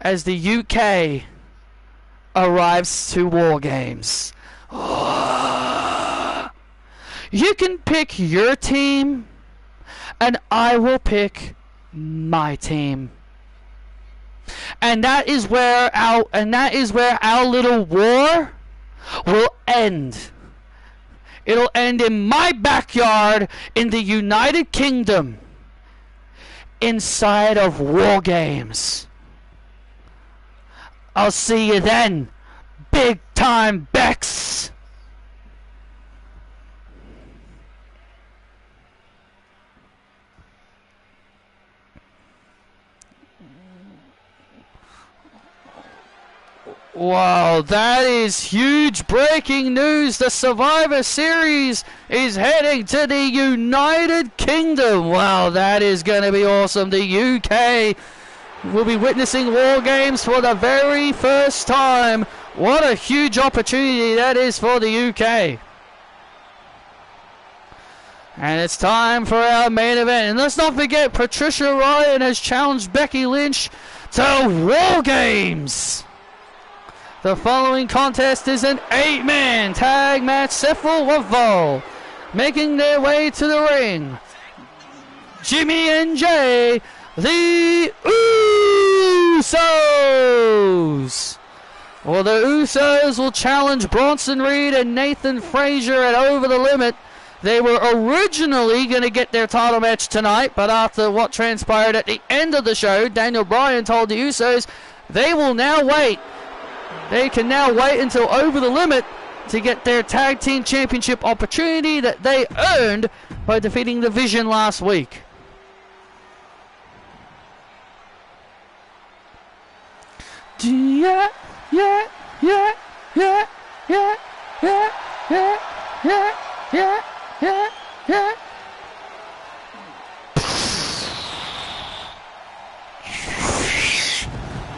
as the UK arrives to War Games. You can pick your team, and I will pick my team. And that is where our little war will end. It'll end in my backyard in the United Kingdom, inside of War Games. I'll see you then, big time Bex. Wow, that is huge breaking news. The Survivor Series is heading to the United Kingdom. Wow, that is going to be awesome. The UK will be witnessing War Games for the very first time. What a huge opportunity that is for the UK. And it's time for our main event. And let's not forget, Patricia Ryan has challenged Becky Lynch to War Games. The following contest is an 8-man tag match. Several making their way to the ring. Jimmy and Jay, the Usos. Well, the Usos will challenge Bronson Reed and Nathan Frazier at Over the Limit. They were originally going to get their title match tonight, but after what transpired at the end of the show, Daniel Bryan told the Usos they will now wait. They can now wait until Over the Limit to get their tag team championship opportunity that they earned by defeating the Vision last week. Yeah.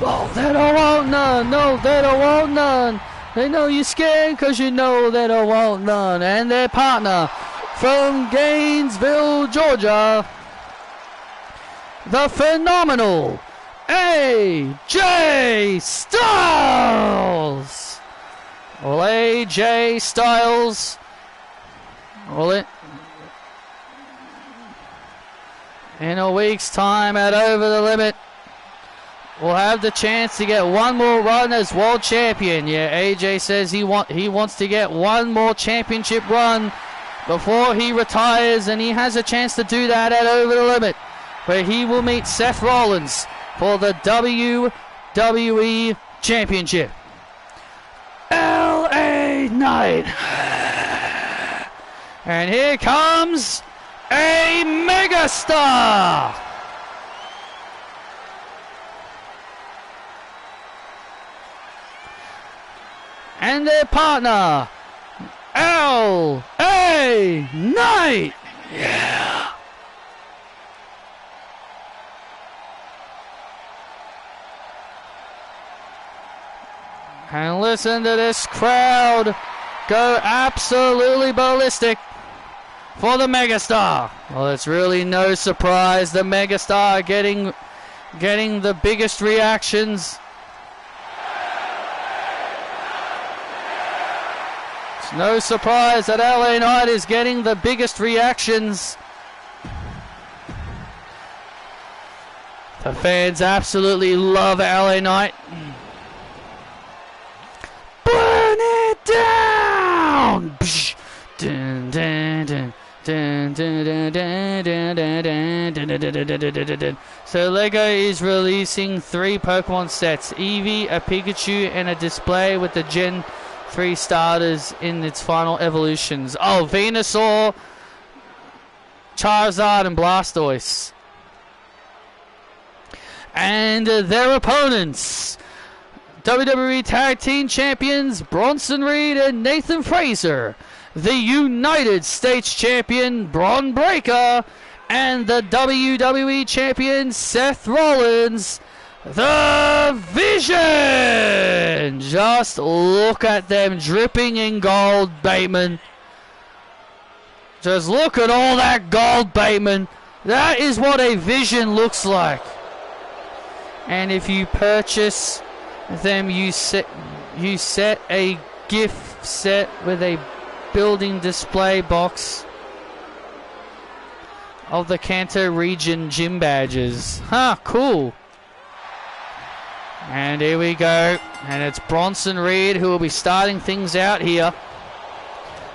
Oh, they don't want none. No, they don't want none. They know you're scared because you know they don't want none. And their partner from Gainesville, Georgia, the phenomenal AJ Styles. Well, AJ Styles. Well, in a week's time at Over the Limit, we'll have the chance to get one more run as world champion. Yeah, AJ says he wants to get one more championship run before he retires, and he has a chance to do that at Over the Limit, where he will meet Seth Rollins for the WWE Championship. LA Knight. And here comes a megastar. and their partner, LA Knight. Yeah. And listen to this crowd go absolutely ballistic for the Megastar. Well, it's really no surprise the Megastar getting the biggest reactions. It's no surprise that LA Knight is getting the biggest reactions. The fans absolutely love LA Knight. Burn it down! Dun, dun, dun. Dun, dun, dun, dun, dun, dun, dun, dun, dun, dun, dun, dun, dun. So Lego is releasing 3 Pokemon sets, Eevee, a Pikachu, and a display with the Gen 3 starters in its final evolutions. Oh, Venusaur, Charizard, and Blastoise. And their opponents, WWE Tag Team Champions Bronson Reed and Nathan Frazer, the United States Champion Braun Breaker, and the WWE Champion Seth Rollins, the Vision. Just look at them dripping in gold, Bateman. Just look at all that gold, Bateman. That is what a Vision looks like. And if you purchase them, you set a gift set with a building display box of the Kanto region gym badges. Huh, cool. And here we go. And it's Bronson Reed who will be starting things out here.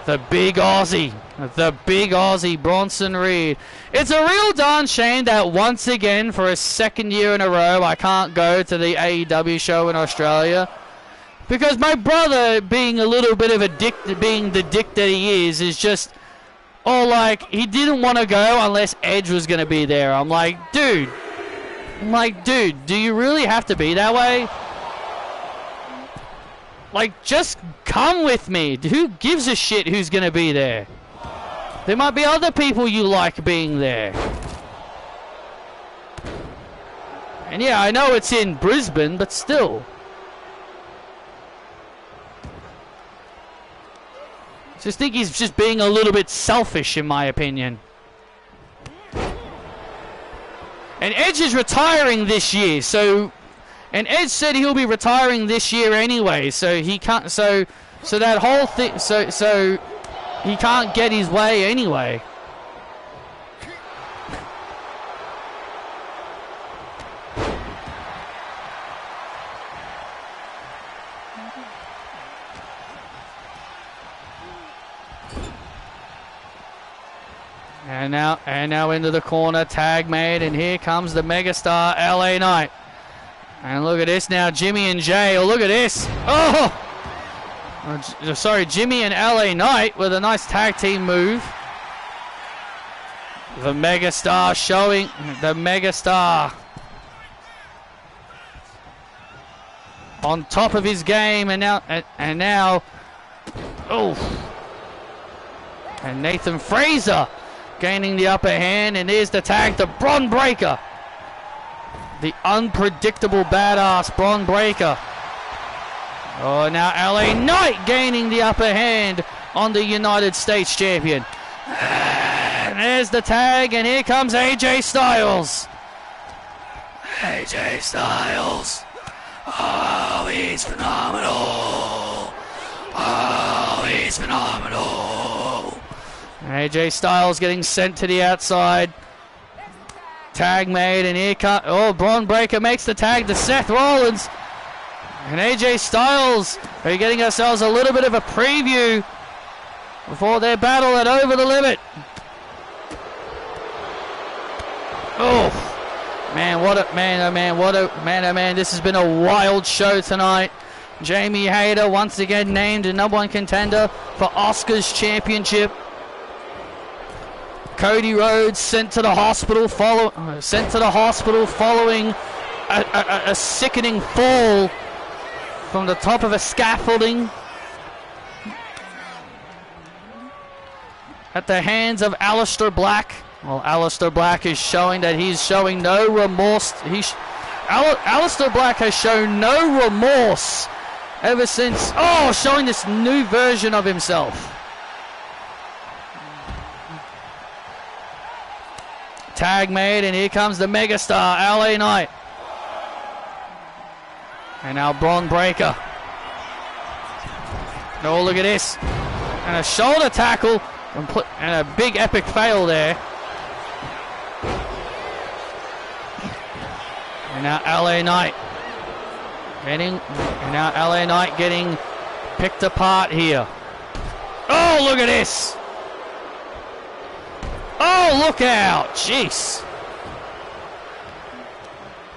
The big Aussie. The big Aussie, Bronson Reed. It's a real darn shame that once again, for a second year in a row, I can't go to the AEW show in Australia. Because my brother, being a little bit of a dick, being the dick that he is just, oh, like, he didn't want to go unless Edge was going to be there. I'm like, dude, do you really have to be that way? Like, just come with me. Who gives a shit who's going to be there? There might be other people you like being there. And yeah, I know it's in Brisbane, but still. Just think he's just being a little bit selfish, in my opinion. And Edge is retiring this year, so... And Edge said he'll be retiring this year anyway, so he can't... So that whole thing... So he can't get his way anyway. And now into the corner, tag made, and here comes the megastar LA Knight. And look at this now, Jimmy and Jay. Oh, look at this. Oh! Sorry, Jimmy and LA Knight with a nice tag team move. The megastar showing the megastar on top of his game, and now, oh! And Nathan Frazer gaining the upper hand, and here's the tag to Braun Breaker. The unpredictable badass Braun Breaker. Oh, now LA Knight gaining the upper hand on the United States Champion. And there's the tag, and here comes AJ Styles. AJ Styles. Oh, he's phenomenal. Oh, he's phenomenal. AJ Styles getting sent to the outside. Tag made, and here comes... Oh, Braun Breaker makes the tag to Seth Rollins. And AJ Styles are getting ourselves a little bit of a preview before their battle at Over the Limit. Oh, man, what a... Man, oh, man, what a... Man, oh, man, this has been a wild show tonight. Jamie Hayter once again named a #1 contender for Oscar's championship. Cody Rhodes sent to the hospital following a sickening fall from the top of a scaffolding. at the hands of Aleister Black. Well, Aleister Black is showing that he's showing no remorse. Aleister Black has shown no remorse ever since. Oh, showing this new version of himself. Tag made, and here comes the megastar, LA Knight. And now Braun Breaker. Oh, look at this. And a shoulder tackle, and a big epic fail there. And now LA Knight getting picked apart here. Oh, look at this. Oh, look out. Jeez.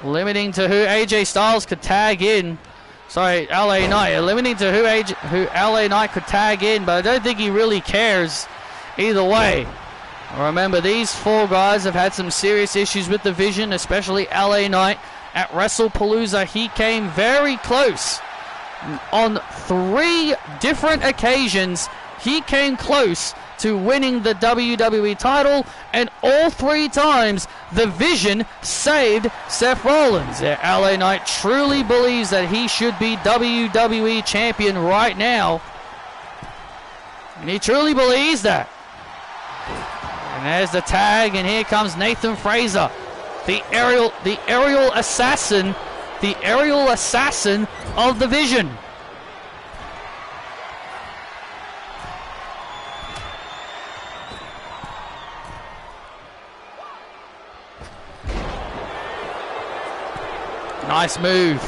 Limiting to who AJ Styles could tag in. Sorry, LA Knight. Limiting to who LA Knight could tag in, but I don't think he really cares either way. Remember, these four guys have had some serious issues with the Vision, especially LA Knight. At WrestlePalooza, he came very close. On 3 different occasions, he came close to winning the WWE title, and all 3 times, the Vision saved Seth Rollins. LA Knight truly believes that he should be WWE Champion right now. And he truly believes that. And there's the tag, and here comes Nathan Frazer, the aerial assassin of the Vision. Nice move.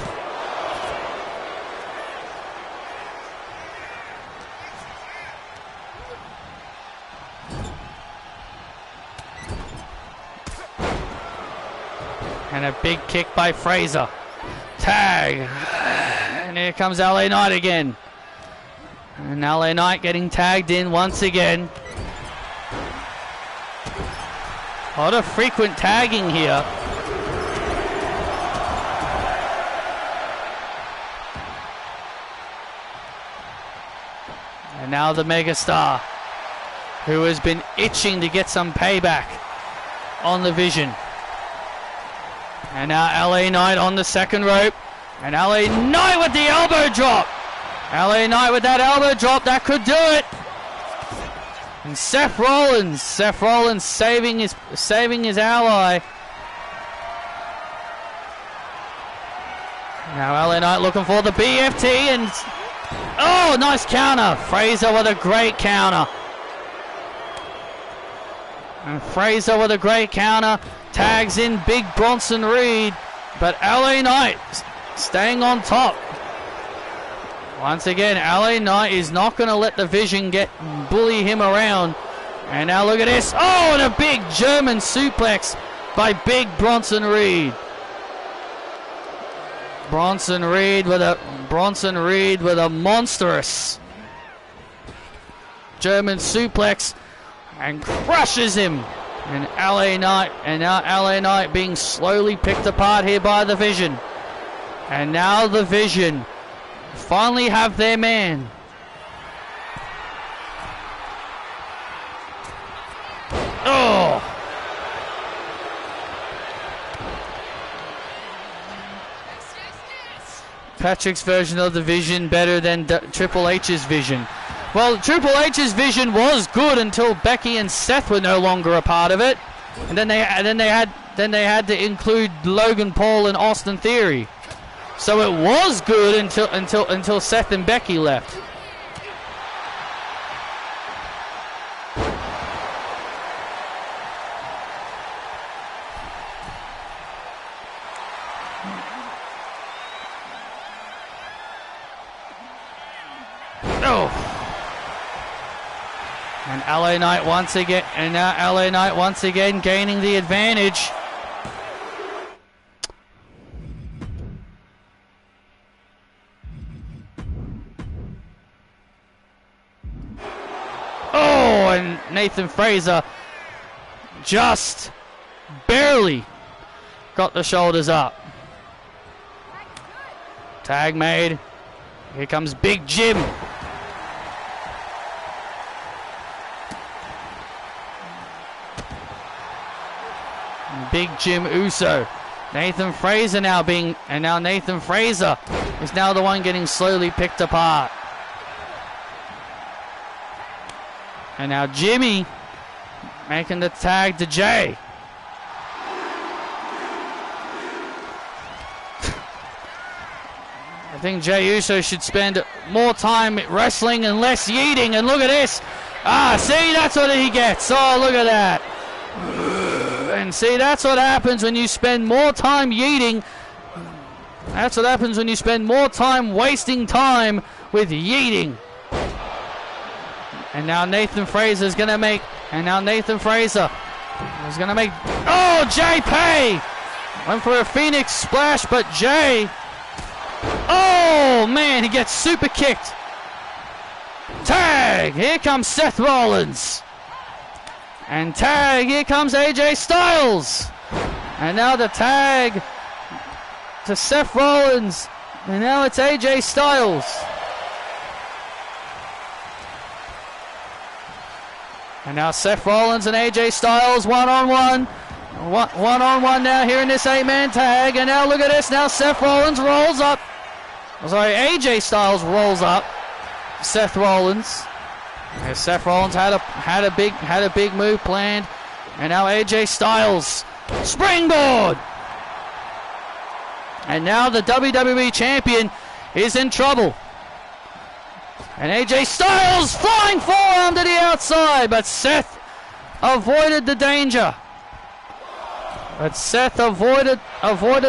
And a big kick by Frazer. Tag. And here comes LA Knight again. And LA Knight getting tagged in once again. A lot of frequent tagging here. And now the megastar, who has been itching to get some payback on the Vision. And now LA Knight on the second rope. And LA Knight with the elbow drop. LA Knight with that elbow drop, that could do it. And Seth Rollins saving his ally. Now LA Knight looking for the BFT, and oh, nice counter. Frazer with a great counter. And Frazer with a great counter. Tags in big Bronson Reed. But LA Knight staying on top. Once again, LA Knight is not going to let the Vision bully him around. And now look at this. Oh, and a big German suplex by big Bronson Reed. Bronson Reed with a monstrous German suplex and crushes him. And now LA Knight being slowly picked apart here by the Vision. And now the Vision finally have their man. Oh! Patrick's version of the Vision better than Triple H's Vision. Well, Triple H's Vision was good until Becky and Seth were no longer a part of it, and then they had to include Logan Paul and Austin Theory. So it was good until Seth and Becky left. Oh. And LA Knight once again, and now LA Knight once again gaining the advantage. Oh, and Nathan Frazer just barely got the shoulders up. Tag made. Here comes Big Jim. Big Jim Uso. Nathan Fraser now now Nathan Fraser is now the one getting slowly picked apart. And now Jimmy making the tag to Jay. I think Jey Uso should spend more time wrestling and less yeeting. And look at this. Ah, see, that's what he gets. Oh, look at that. And see, that's what happens when you spend more time yeeting. That's what happens when you spend more time wasting time with yeeting. And now Nathan Fraser is going to make... And now Nathan Fraser is going to make... Oh, Jay Pay! Went for a Phoenix Splash, but Jay... Oh, man, he gets super kicked. Tag! Here comes Seth Rollins. And tag, here comes AJ Styles. And now the tag to Seth Rollins. And now it's AJ Styles. And now Seth Rollins and AJ Styles one-on-one. One-on-one now here in this 8-man tag. And now look at this. Now Seth Rollins rolls up. Sorry, AJ Styles rolls up Seth Rollins. As Seth Rollins had a big move planned. And now AJ Styles springboard. And now the WWE champion is in trouble. And AJ Styles flying forearm to the outside, but Seth avoided the danger. But Seth avoided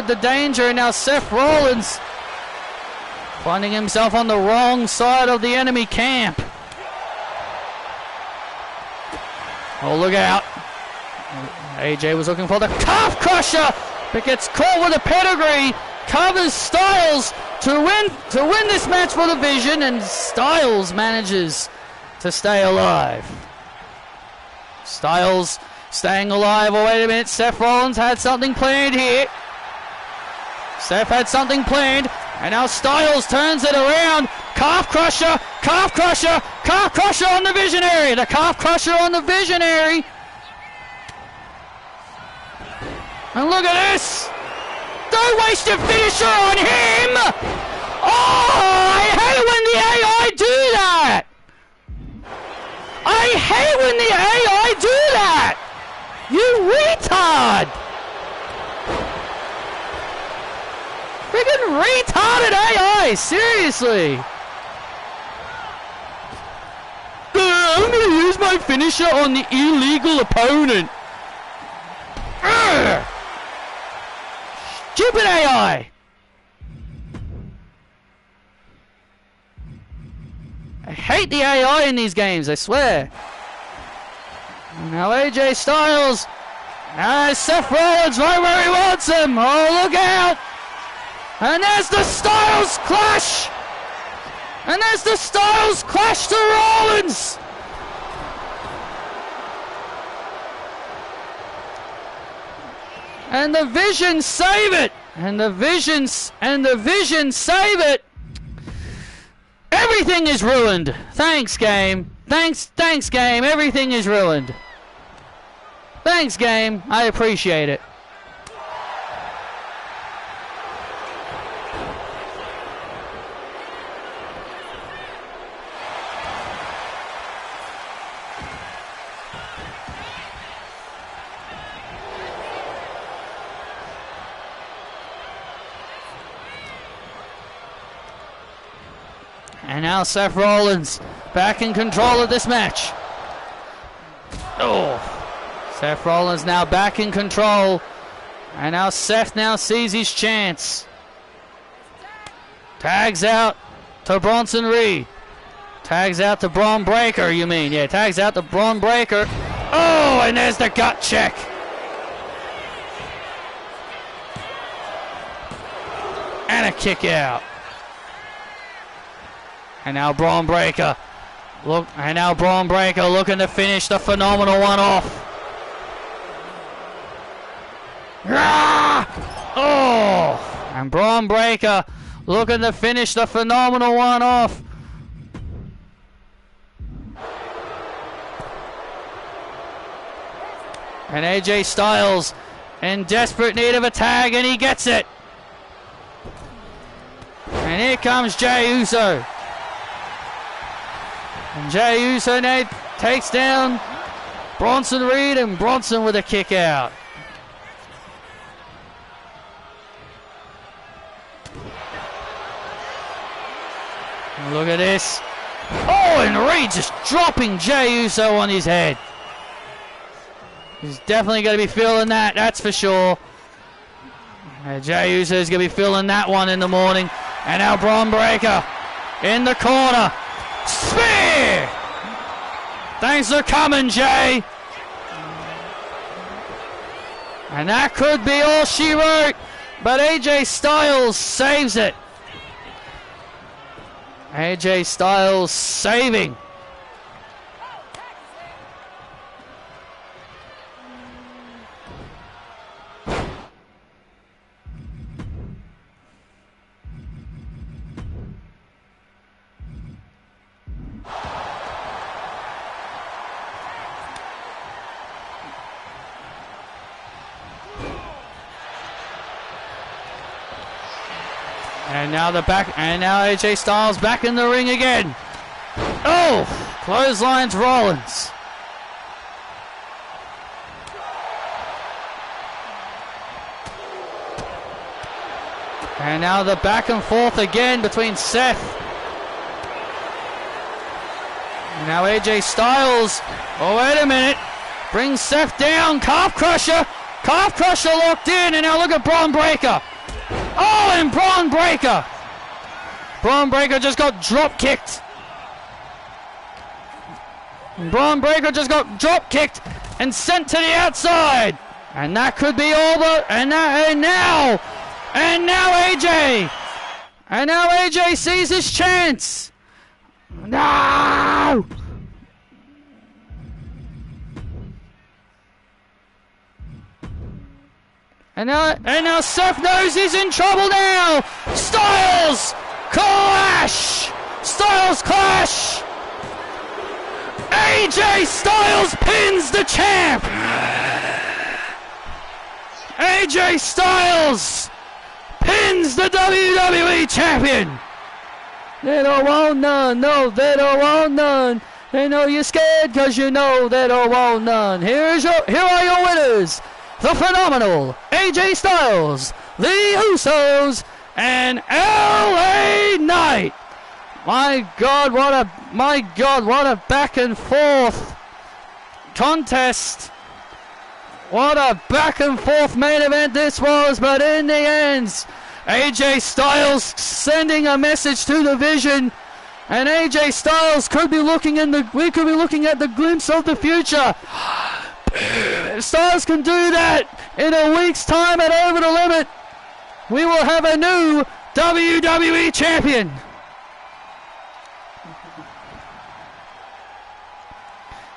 the danger, and now Seth Rollins finding himself on the wrong side of the enemy camp. Oh, look out. AJ was looking for the calf crusher, but gets caught with a pedigree. Covers Styles to win this match for the Vision, and Styles manages to stay alive. Styles staying alive. Oh, wait a minute. Seth Rollins had something planned here. Seth had something planned, and now Styles turns it around. Calf crusher, calf crusher, calf crusher on the Visionary. The calf crusher on the Visionary. And look at this. Don't waste your finisher on him! Oh, I hate when the AI do that! I hate when the AI do that! You retard! Friggin' retarded AI, seriously! I'm gonna use my finisher on the illegal opponent. Urgh! Stupid AI! I hate the AI in these games, I swear. Now AJ Styles. Seth Rollins right where he wants him. Oh, look out! And there's the Styles clash! And there's the Styles clash to Rollins! And the Vision save it! And the Vision save it! Everything is ruined! Thanks, game. Thanks, game. Everything is ruined. Thanks, game. I appreciate it. And now Seth Rollins back in control of this match. Oh, Seth Rollins now back in control. And now Seth now sees his chance. Tags out to Bronson Reed. Tags out to Braun Breaker, you mean. Yeah, tags out to Braun Breaker. Oh, and there's the gut check. And a kick out. And now Braun Breaker. Looking to finish the phenomenal one off. Oh! And Braun Breaker looking to finish the phenomenal one off. And AJ Styles in desperate need of a tag, and he gets it. And here comes Jey Uso. And Jey Uso now takes down Bronson Reed, and Bronson with a kick out. And look at this. Oh, and Reed just dropping Jey Uso on his head. He's definitely going to be feeling that, that's for sure. Jey Uso is going to be feeling that one in the morning. And now Braun Breaker in the corner. Spear! Thanks for coming, Jey. And that could be all she wrote, but AJ Styles saves it. AJ Styles saving. And now AJ Styles back in the ring again. Oh, clotheslines Rollins. And now the back and forth again between Seth. And now AJ Styles, oh wait a minute, brings Seth down, calf crusher locked in, and now look at Braun Breaker. Oh, and Braun Breaker just got drop kicked. Braun Breaker just got drop kicked and sent to the outside. And that could be all the, and now AJ. And now AJ sees his chance. No! And now Seth knows he's in trouble now. Styles clash. AJ Styles pins the champ. AJ Styles pins the WWE champion. They don't want none. No, they don't want none. They know you're scared because you know they don't want none. Here are your winners. The phenomenal AJ Styles, the Usos, and LA Knight. My God, what a back and forth contest. What a back and forth main event this was, but in the end, AJ Styles sending a message to the Vision, and AJ Styles we could be looking at the glimpse of the future. If Styles can do that in a week's time at Over the Limit, we will have a new WWE champion.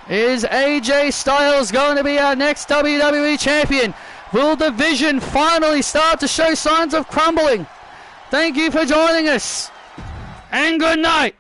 Is AJ Styles going to be our next WWE champion? Will the Vision finally start to show signs of crumbling? Thank you for joining us, and good night.